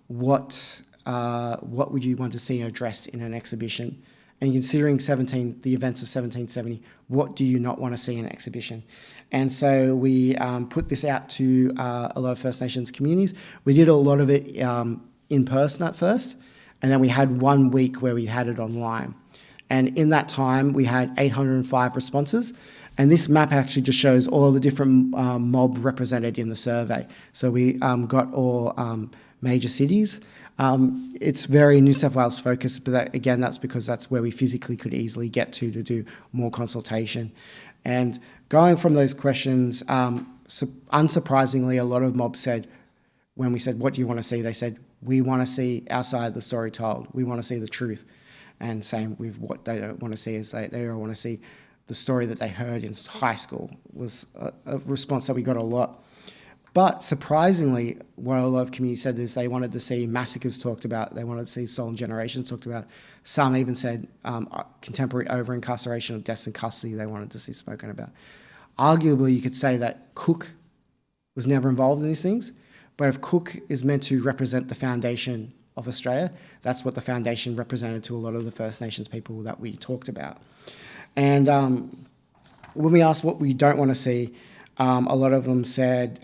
what would you want to see addressed in an exhibition? And considering the events of 1770, what do you not want to see in an exhibition? And so we put this out to a lot of First Nations communities. We did a lot of it in person at first, and then we had 1 week where we had it online. And in that time, we had 805 responses. And this map actually just shows all the different mob represented in the survey. So we got all major cities. It's very New South Wales focused, but that's because that's where we physically could easily get to do more consultation. And going from those questions, unsurprisingly, a lot of mobs said, when we said, what do you want to see? They said, we want to see our side of the story told. We want to see the truth. And same with what they don't want to see is they don't want to see the story that they heard in high school was a response that we got a lot. But surprisingly, what a lot of communities said is they wanted to see massacres talked about. They wanted to see stolen generations talked about. Some even said contemporary over-incarceration of deaths in custody they wanted to see spoken about. Arguably, you could say that Cook was never involved in these things, but if Cook is meant to represent the foundation of Australia, that's what the foundation represented to a lot of the First Nations people that we talked about. And when we asked what we don't want to see, a lot of them said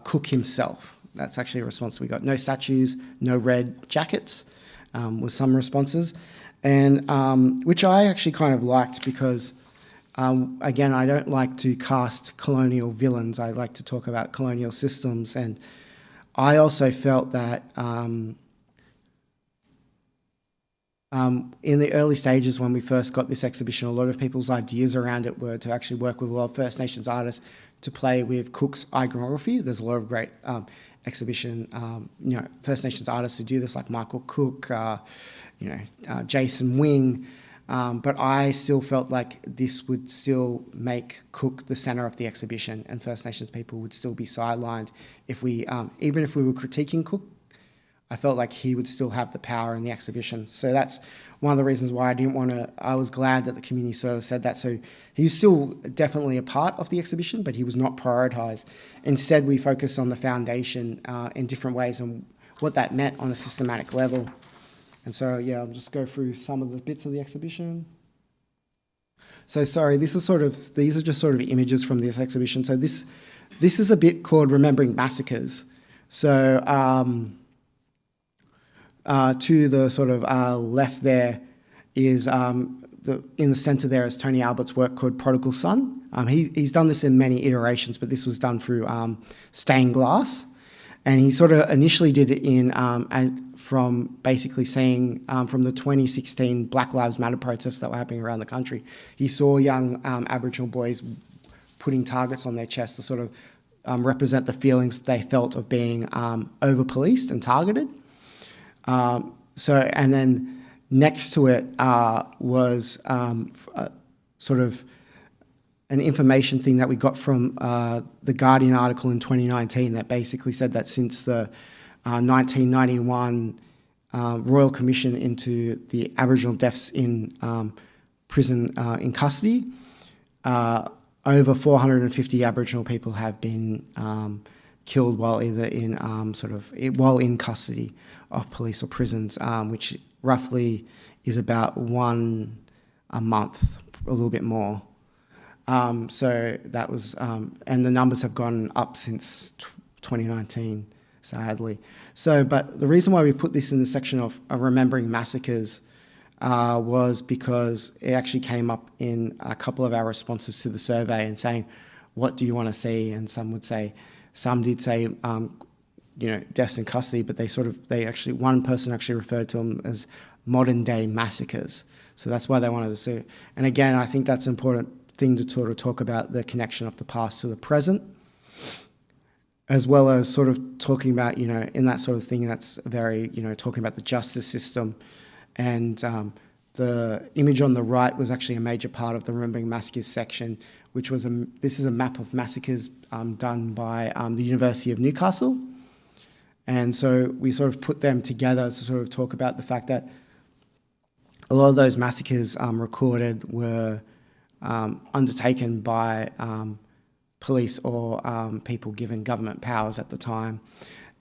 Cook himself. That's actually a response we got. No statues, no red jackets was some responses, and which I actually kind of liked because, again, I don't like to cast colonial villains. I like to talk about colonial systems, and I also felt that in the early stages when we first got this exhibition, a lot of people's ideas around it were to actually work with a lot of First Nations artists to play with Cook's iconography. There's a lot of great exhibition, First Nations artists who do this, like Michael Cook, Jason Wing. But I still felt like this would still make Cook the centre of the exhibition, and First Nations people would still be sidelined if we, even if we were critiquing Cook. I felt like he would still have the power in the exhibition. So that's one of the reasons why I was glad that the community sort of said that. So he was still definitely a part of the exhibition, but he was not prioritised. Instead, we focused on the foundation in different ways and what that meant on a systematic level. And so, I'll just go through some of the bits of the exhibition. So sorry, these are just sort of images from this exhibition. So this is a bit called Remembering Massacres. So to the sort of left there is in the centre there is Tony Albert's work called Prodigal Son. He's done this in many iterations, but this was done through stained glass. And he sort of initially did it from basically seeing from the 2016 Black Lives Matter protests that were happening around the country. He saw young Aboriginal boys putting targets on their chest to sort of represent the feelings they felt of being over-policed and targeted. And then next to it was sort of an information thing that we got from the Guardian article in 2019 that basically said that since the 1991 Royal Commission into the Aboriginal deaths in prison in custody, over 450 Aboriginal people have been killed while either in while in custody of police or prisons, which roughly is about one a month, a little bit more. So that was, and the numbers have gone up since 2019, sadly. So, but the reason why we put this in the section of remembering massacres was because it actually came up in a couple of our responses to the survey and saying, what do you want to see? And some did say, deaths in custody, but one person actually referred to them as modern day massacres. So that's why they wanted to see it. And again, I think that's an important thing to sort of talk about the connection of the past to the present, as well as sort of talking about, in that sort of thing, that's very, talking about the justice system. And the image on the right was actually a major part of the Remembering Massacres section, which was this is a map of massacres done by the University of Newcastle. And so we sort of put them together to sort of talk about the fact that a lot of those massacres recorded were undertaken by police or people given government powers at the time.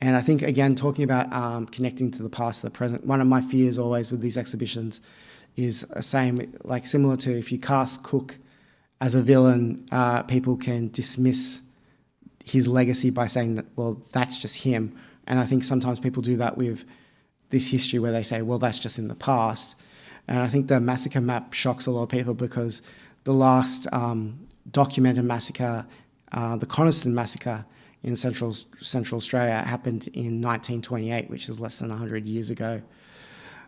And I think, again, talking about connecting to the past to the present, one of my fears always with these exhibitions is similar to if you cast Cook as a villain, people can dismiss his legacy by saying that, well, that's just him. And I think sometimes people do that with this history where they say, well, that's just in the past. And I think the massacre map shocks a lot of people because the last documented massacre, the Coniston massacre in Central Australia, happened in 1928, which is less than 100 years ago.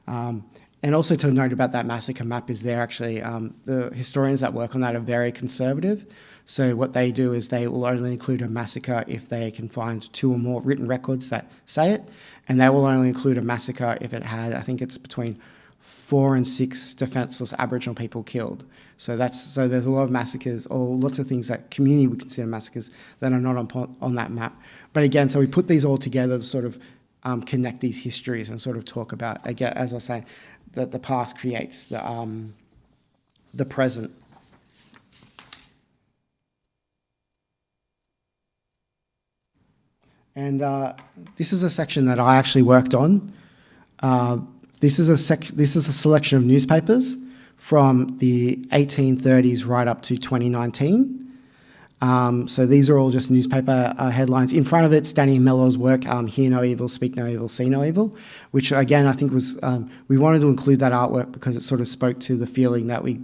And also to note about that massacre map is the historians that work on that are very conservative. So what they do is they will only include a massacre if they can find 2 or more written records that say it, and they will only include a massacre if it had, I think it's between 4 and 6 defenceless Aboriginal people killed. So there's a lot of massacres or lots of things that community would consider massacres that are not on that map. But again, so we put these all together to sort of connect these histories and sort of talk about, again, as I say, that the past creates the present. And this is a section that I actually worked on. This is a selection of newspapers from the 1830s right up to 2019. So these are all just newspaper headlines. In front of it's Danny Mellow's work, Hear No Evil, Speak No Evil, See No Evil, which again I think was, we wanted to include that artwork because it sort of spoke to the feeling that we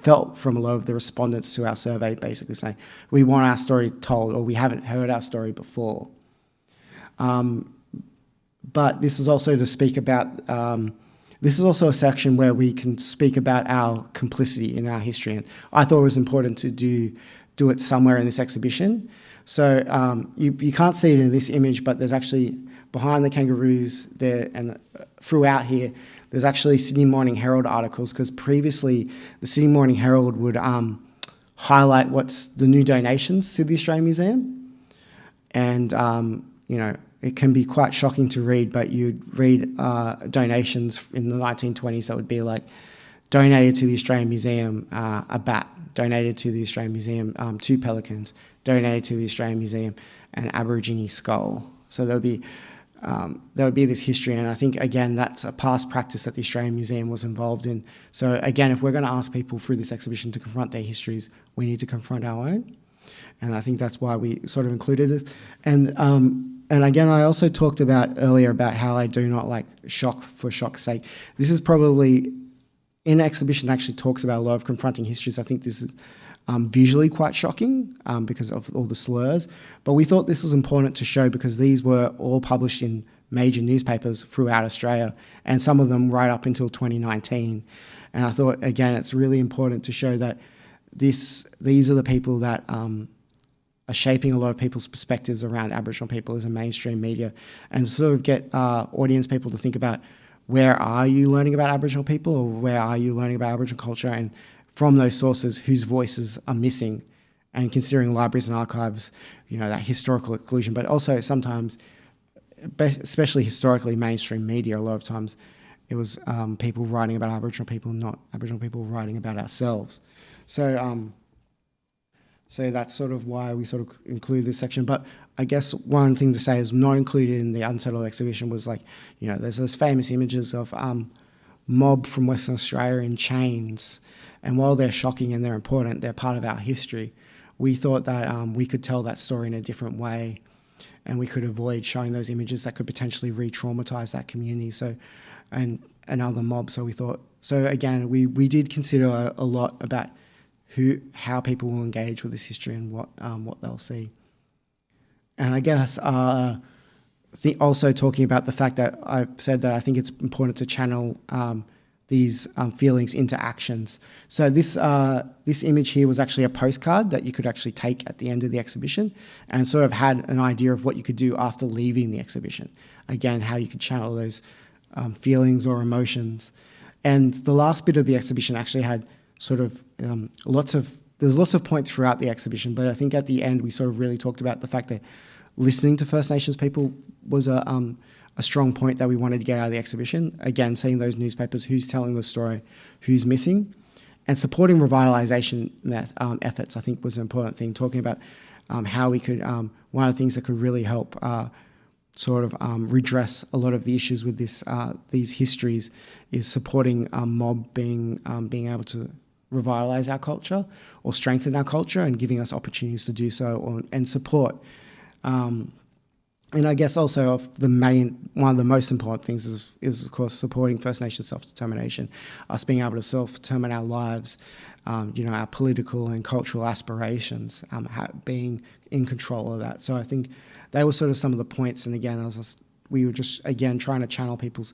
felt from a lot of the respondents to our survey, basically saying we want our story told or we haven't heard our story before. But this is also to speak about, this is also a section where we can speak about our complicity in our history. And I thought it was important to do it somewhere in this exhibition. So you can't see it in this image, but there's actually, behind the kangaroos there and throughout here, there's actually Sydney Morning Herald articles, because previously the Sydney Morning Herald would highlight what's the new donations to the Australian Museum. And, it can be quite shocking to read, but you'd read donations in the 1920s that would be like, donated to the Australian Museum a bat, donated to the Australian Museum 2 pelicans, donated to the Australian Museum an Aborigine skull. So there would be this history, and I think, again, that's a past practice that the Australian Museum was involved in. So again, if we're going to ask people through this exhibition to confront their histories, we need to confront our own. And I think that's why we sort of included it. And again, I also talked about earlier about how I do not like shock for shock's sake. This is probably, in exhibition, actually talks about a lot of confronting histories. I think this is visually quite shocking because of all the slurs. But we thought this was important to show because these were all published in major newspapers throughout Australia, and some of them right up until 2019. And I thought, again, it's really important to show that these are the people that are shaping a lot of people's perspectives around Aboriginal people as a mainstream media, and sort of get audience people to think about where are you learning about Aboriginal people, or where are you learning about Aboriginal culture, and from those sources, whose voices are missing, and considering libraries and archives, that historical inclusion, but also sometimes, especially historically, mainstream media, a lot of times it was people writing about Aboriginal people, not Aboriginal people writing about ourselves. So that's sort of why we sort of include this section. But I guess one thing to say is not included in the Unsettled exhibition was there's those famous images of mob from Western Australia in chains. And while they're shocking and they're important, they're part of our history. We thought that we could tell that story in a different way, and we could avoid showing those images that could potentially re-traumatise that community. So, and other mobs. So we thought. So again, we did consider a lot about how people will engage with this history and what they'll see. And I guess also talking about the fact that I've said that I think it's important to channel these feelings into actions. So this image here was actually a postcard that you could actually take at the end of the exhibition, and sort of had an idea of what you could do after leaving the exhibition. Again, how you could channel those feelings or emotions. And the last bit of the exhibition actually had sort of there's lots of points throughout the exhibition, but I think at the end we sort of really talked about the fact that listening to First Nations people was a strong point that we wanted to get out of the exhibition. Again, seeing those newspapers, who's telling the story, who's missing, and supporting revitalisation efforts, I think, was an important thing. Talking about how we could, one of the things that could really help redress a lot of the issues with these histories is supporting mob being able to revitalise our culture or strengthen our culture, and giving us opportunities to do so, and support. And I guess also one of the most important things is of course supporting First Nations self-determination, us being able to self-determine our lives, our political and cultural aspirations, being in control of that. So I think they were sort of some of the points. And again, we were just again trying to channel people's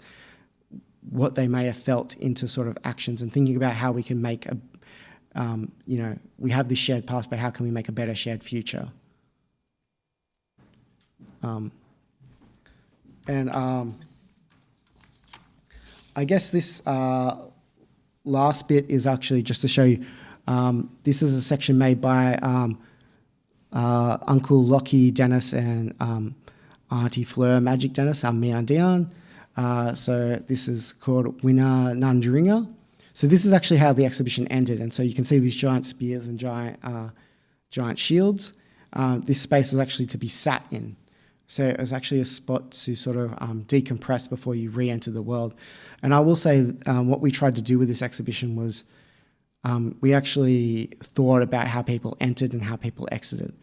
what they may have felt into sort of actions, and thinking about how we can make we have this shared past, but how can we make a better shared future? I guess this last bit is actually just to show you. This is a section made by Uncle Lockie Dennis and Auntie Fleur Magic Dennis, Mian Dion. So this is called Wina Nandringa. So this is actually how the exhibition ended, and so you can see these giant spears and giant shields. This space was actually to be sat in. So it was actually a spot to sort of decompress before you re-enter the world. And I will say what we tried to do with this exhibition was we actually thought about how people entered and how people exited.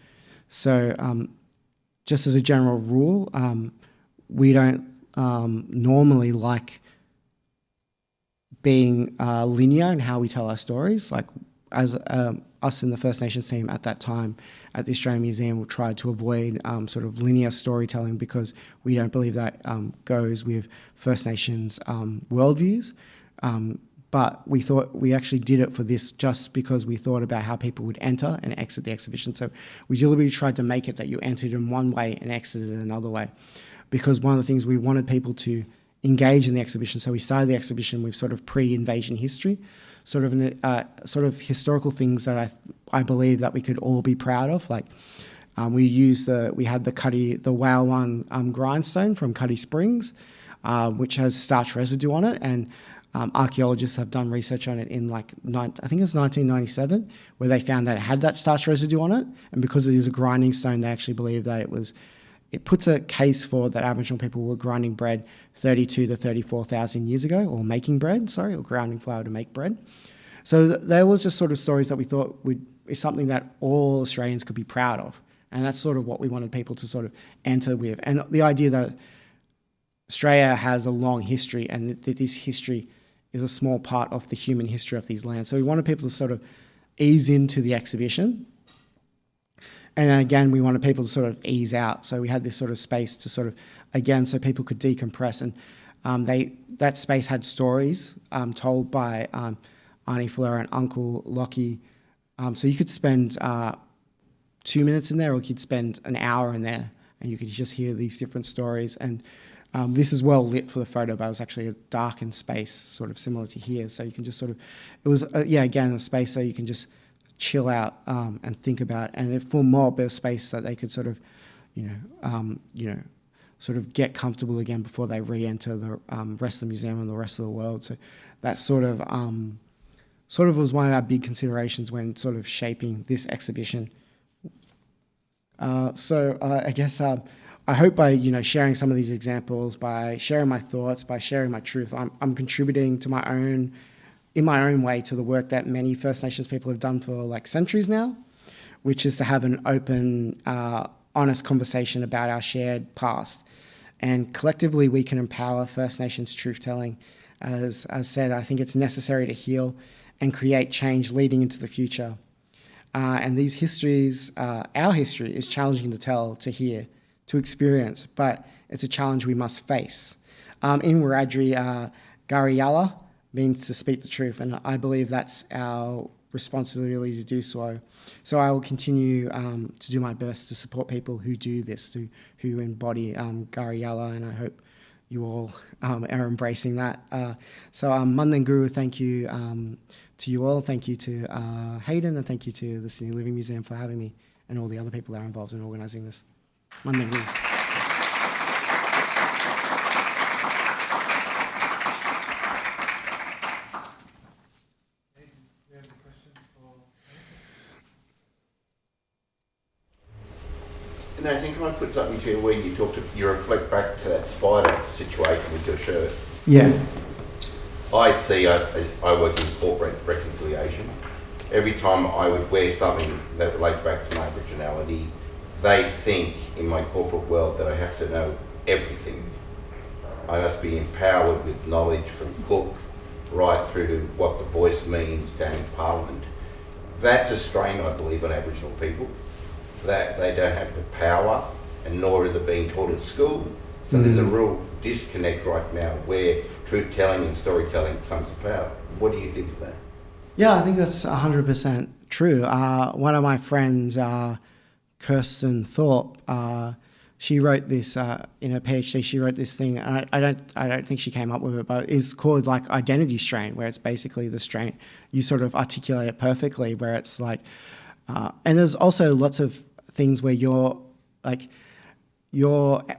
So just as a general rule, we don't normally like being linear in how we tell our stories. Like as us in the First Nations team at that time at the Australian Museum, we tried to avoid sort of linear storytelling, because we don't believe that goes with First Nations worldviews. But we thought we actually did it for this just because we thought about how people would enter and exit the exhibition. So we deliberately tried to make it that you entered in one way and exited in another way, because one of the things we wanted people to engage in the exhibition. So we started the exhibition with sort of pre-invasion history, sort of historical things that I believe that we could all be proud of. Like we had the whale one grindstone from Cuddy Springs, which has starch residue on it, and archaeologists have done research on it in I think it was 1997, where they found that it had that starch residue on it, and because it is a grinding stone, they actually believe that it puts a case for that Aboriginal people were grinding bread 32 to 34,000 years ago, or making bread, or grounding flour to make bread. So they were just sort of stories that we thought is something that all Australians could be proud of. And that's sort of what we wanted people to sort of enter with. And the idea that Australia has a long history, and that this history is a small part of the human history of these lands. So we wanted people to sort of ease into the exhibition. And then again, we wanted people to sort of ease out. So we had this sort of space to sort of, again, so people could decompress. And that space had stories told by Auntie Fleur and Uncle Lockie. So you could spend 2 minutes in there, or you could spend an hour in there, and you could just hear these different stories. And This is well lit for the photo, but it was actually a darkened space, sort of similar to here. So you can just sort of, it was, again, a space so you can just chill out and think about. And for mob, a space that they could sort of, sort of get comfortable again before they re-enter the rest of the museum and the rest of the world. So that sort of was one of our big considerations when sort of shaping this exhibition. I guess I hope by sharing some of these examples, by sharing my thoughts, by sharing my truth, I'm contributing to in my own way to the work that many First Nations people have done for like centuries now, which is to have an open, honest conversation about our shared past. And collectively, we can empower First Nations truth-telling. As I said, I think it's necessary to heal and create change leading into the future. And these histories, our history is challenging to tell, to hear, to experience, but it's a challenge we must face. In Wiradjuri, Gariyala means to speak the truth, and I believe that's our responsibility to do so. So I will continue to do my best to support people who do this, who embody Gariyala, and I hope you all are embracing that. Mundan Guru, thank you to you all. Thank you to Hayden, and thank you to the Sydney Living Museum for having me, and all the other people that are involved in organising this. Mundan Guru. And I think I might put something to you where you reflect back to that spider situation with your shirt. Yeah. I work in corporate reconciliation. Every time I would wear something that relates back to my Aboriginality, they think in my corporate world that I have to know everything. I must be empowered with knowledge from Cook right through to what the voice means down in Parliament. That's a strain, I believe, on Aboriginal people, that they don't have the power, and nor is it being taught at school. So there's a real disconnect right now where truth-telling and storytelling comes about. What do you think of that? Yeah, I think that's 100% true. One of my friends, Kirsten Thorpe, she wrote this in her PhD. She wrote this thing. I don't think she came up with it, but it's called like identity strain, where it's basically the strain. You sort of articulate it perfectly, where it's like, and there's also lots of things where your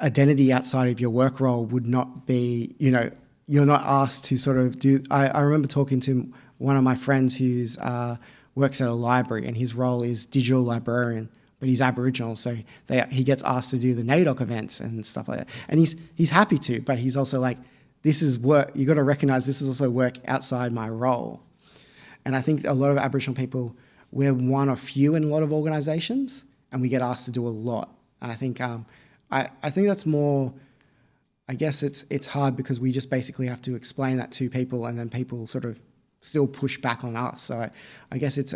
identity outside of your work role would not be, you're not asked to sort of do. I remember talking to one of my friends who's works at a library, and his role is digital librarian, but he's Aboriginal, so he gets asked to do the NAIDOC events and stuff like that. And he's happy to, but he's also like, this is work. You got to recognize this is also work outside my role. And I think a lot of Aboriginal people, we're one of few in a lot of organisations, and we get asked to do a lot. And I think I think that's more. I guess it's hard because we just basically have to explain that to people, and then people sort of still push back on us. So I guess it's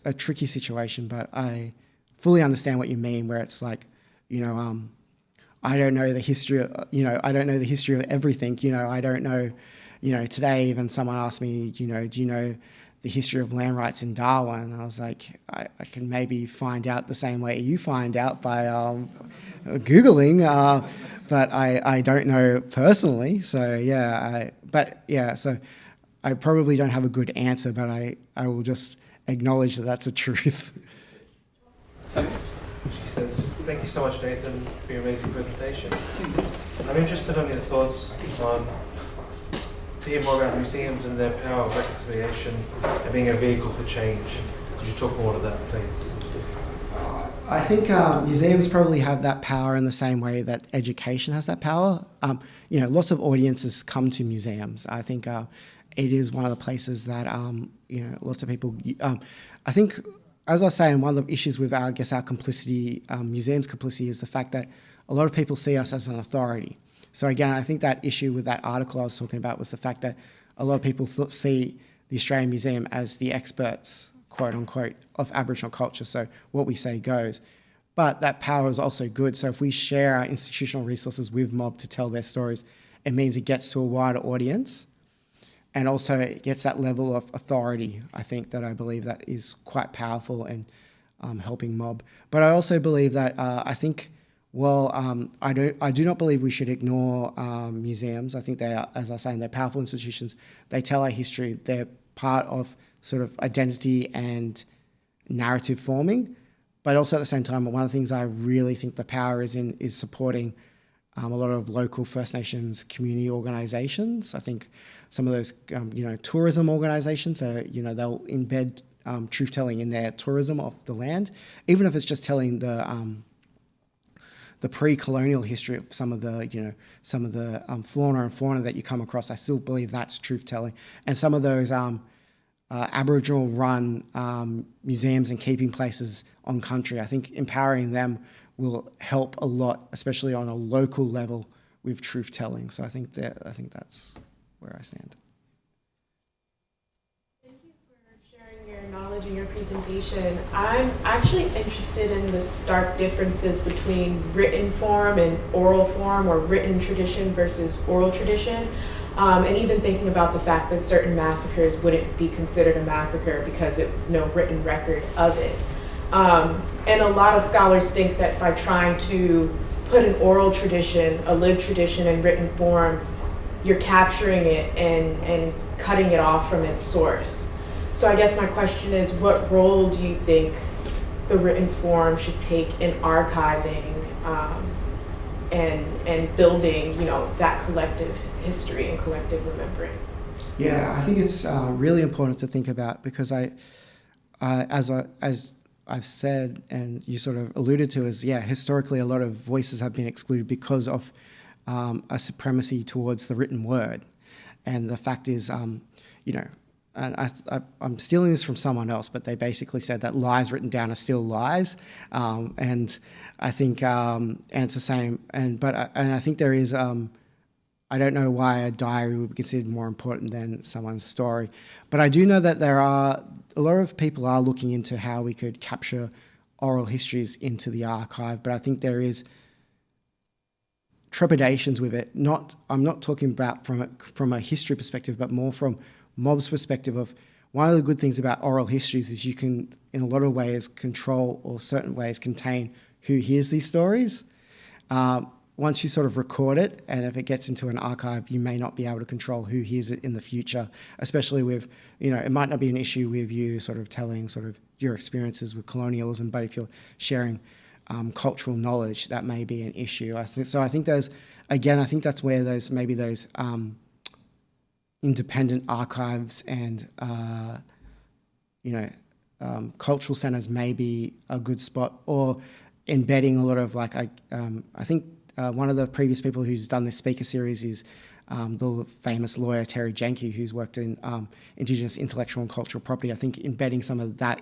a tricky situation, but I fully understand what you mean, where it's like, I don't know the history of, I don't know the history of everything. I don't know, today even someone asked me, do you know the history of land rights in Darwin? And I was like, I can maybe find out the same way you find out by Googling, but I don't know personally. So so I probably don't have a good answer, but I will just acknowledge that that's a truth. She says, thank you so much, Nathan, for your amazing presentation. I'm interested in your thoughts on to hear more about museums and their power of reconciliation and being a vehicle for change. Could you talk more to that, please? I think museums probably have that power in the same way that education has that power. Lots of audiences come to museums. I think it is one of the places that lots of people. I think, as I was saying, one of the issues with our complicity, museums' complicity, is the fact that a lot of people see us as an authority. So again, I think that issue with that article I was talking about was the fact that a lot of people see the Australian Museum as the experts, quote unquote, of Aboriginal culture. So what we say goes. But that power is also good. So if we share our institutional resources with mob to tell their stories, it means it gets to a wider audience. And also it gets that level of authority, I think, that I believe that is quite powerful in helping mob. But I also believe that I think Well, I do not believe we should ignore museums. I think they are, as I was saying, they're powerful institutions. They tell our history. They're part of sort of identity and narrative forming. But also at the same time, one of the things I really think the power is in is supporting a lot of local First Nations community organisations. I think some of those, tourism organisations, they'll embed truth telling in their tourism of the land, even if it's just telling the pre-colonial history of some of the flora and fauna that you come across. I still believe that's truth telling, and some of those Aboriginal-run museums and keeping places on country. I think empowering them will help a lot, especially on a local level with truth telling. So I think that's where I stand. Thank you for sharing your knowledge and your presentation. I'm actually interested in the stark differences between written form and oral form, or written tradition versus oral tradition. And even thinking about the fact that certain massacres wouldn't be considered a massacre because it was no written record of it. And a lot of scholars think that by trying to put an oral tradition, a lived tradition in written form, you're capturing it and cutting it off from its source. So I guess my question is, what role do you think the written form should take in archiving and building, that collective history and collective remembering? Yeah, I think it's really important to think about, because as I've said, and you sort of alluded to, historically a lot of voices have been excluded because of a supremacy towards the written word. And the fact is, and I'm stealing this from someone else, but they basically said that lies written down are still lies. And I think, and it's the same, and I think there is, I don't know why a diary would be considered more important than someone's story, but I do know that there are a lot of people are looking into how we could capture oral histories into the archive, but I think there is trepidations with it. I'm not talking about from a history perspective, but more from mob's perspective of, one of the good things about oral histories is you can, in a lot of ways, control, or certain ways contain, who hears these stories. Once you sort of record it, and if it gets into an archive, you may not be able to control who hears it in the future, especially with, it might not be an issue with you sort of telling sort of your experiences with colonialism, but if you're sharing cultural knowledge, that may be an issue. I think there's, again, I think that's where those independent archives and, cultural centers may be a good spot, or embedding a lot of I think one of the previous people who's done this speaker series is the famous lawyer Terry Jenke, who's worked in Indigenous intellectual and cultural property. I think embedding some of that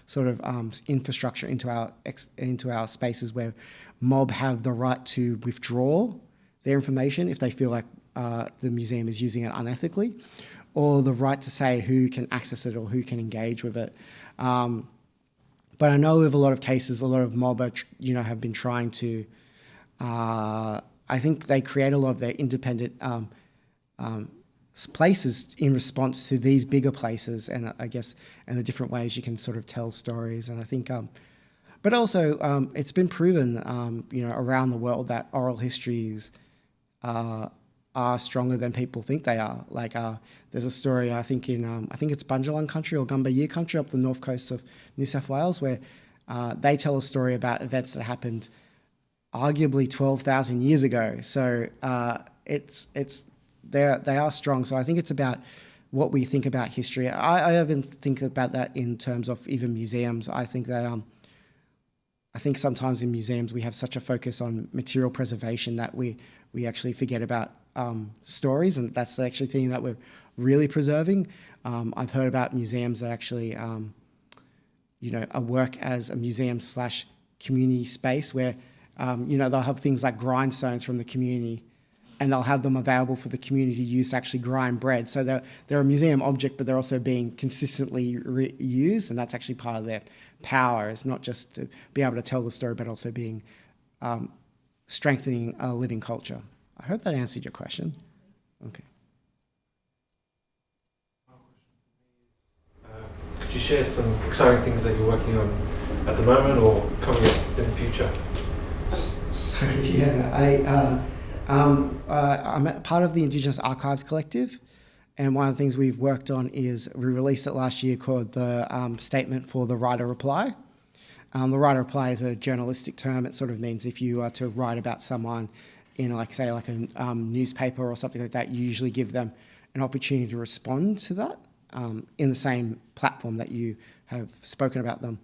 sort of infrastructure into our spaces, where mob have the right to withdraw their information if they feel like the museum is using it unethically, or the right to say who can access it or who can engage with it. But I know with a lot of cases, a lot of mob have been trying to. I think they create a lot of their independent places in response to these bigger places, and I guess and the different ways you can sort of tell stories. And I think, but also it's been proven, around the world, that oral histories are stronger than people think they are. There's a story, I think I think it's Bundjalung country or Gumbayi country up the north coast of New South Wales, where they tell a story about events that happened arguably 12,000 years ago. So they are strong. So I think it's about what we think about history. I even think about that in terms of even museums. I think that I think sometimes in museums we have such a focus on material preservation that we actually forget about stories, and that's the actually thing that we're really preserving. I've heard about museums that actually work as a museum / community space where they'll have things like grindstones from the community, and they'll have them available for the community to use to actually grind bread. So they're a museum object, but they're also being consistently used, and that's actually part of their power. It's not just to be able to tell the story, but also being strengthening a living culture. I hope that answered your question. Okay. Could you share some exciting things that you're working on at the moment or coming up in the future? Sorry, yeah, I'm a part of the Indigenous Archives Collective, and one of the things we've worked on is we released it last year called the Statement for the Writer Reply. The writer reply is a journalistic term. It sort of means if you are to write about someone in, like, say, like a newspaper or something like that, you usually give them an opportunity to respond to that in the same platform that you have spoken about them.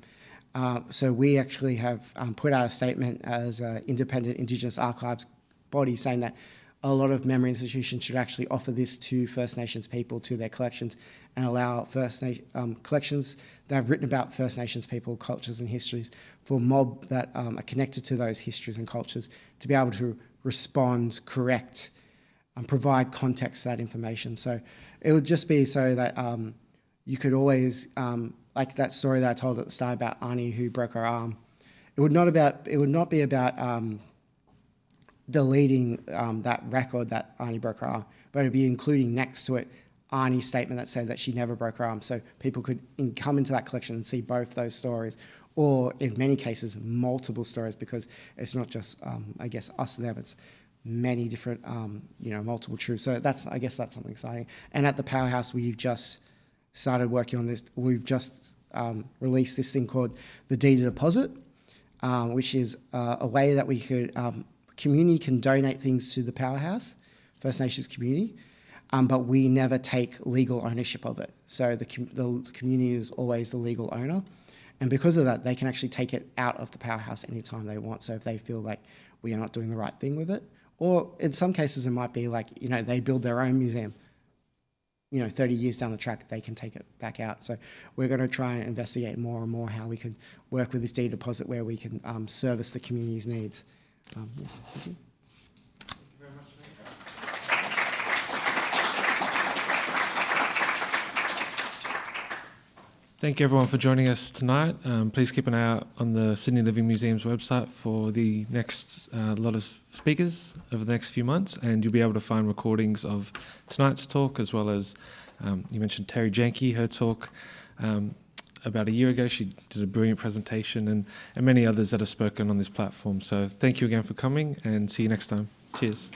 So we actually have put out a statement as an independent Indigenous archives body saying that a lot of memory institutions should actually offer this to First Nations people, to their collections, and allow collections that have written about First Nations people, cultures and histories for mob that are connected to those histories and cultures to be able to respond, correct, and provide context to that information. So it would just be so that you could always, like that story that I told at the start about Ani who broke her arm, it would not be about deleting that record that Ani broke her arm, but it'd be including next to it Arnie's statement that says that she never broke her arm, so people could come into that collection and see both those stories, or in many cases multiple stories, because it's not just I guess us and them, it's many different multiple truths. So I guess that's something exciting. And at the Powerhouse we've just started working on this. We've just released this thing called the Deed of Deposit, which is a way that we could community can donate things to the Powerhouse, First Nations community, but we never take legal ownership of it. So the community is always the legal owner. And because of that, they can actually take it out of the Powerhouse anytime they want. So if they feel like we are not doing the right thing with it, or in some cases it might be like, they build their own museum, 30 years down the track, they can take it back out. So we're going to try and investigate more and more how we can work with this deed deposit where we can service the community's needs. Thank you. Thank you very much. Thank you everyone for joining us tonight. Please keep an eye out on the Sydney Living Museum's website for the next lot of speakers over the next few months, and you'll be able to find recordings of tonight's talk, as well as you mentioned Terry Janke, her talk about a year ago. She did a brilliant presentation, and many others that have spoken on this platform. So thank you again for coming, and see you next time. Cheers.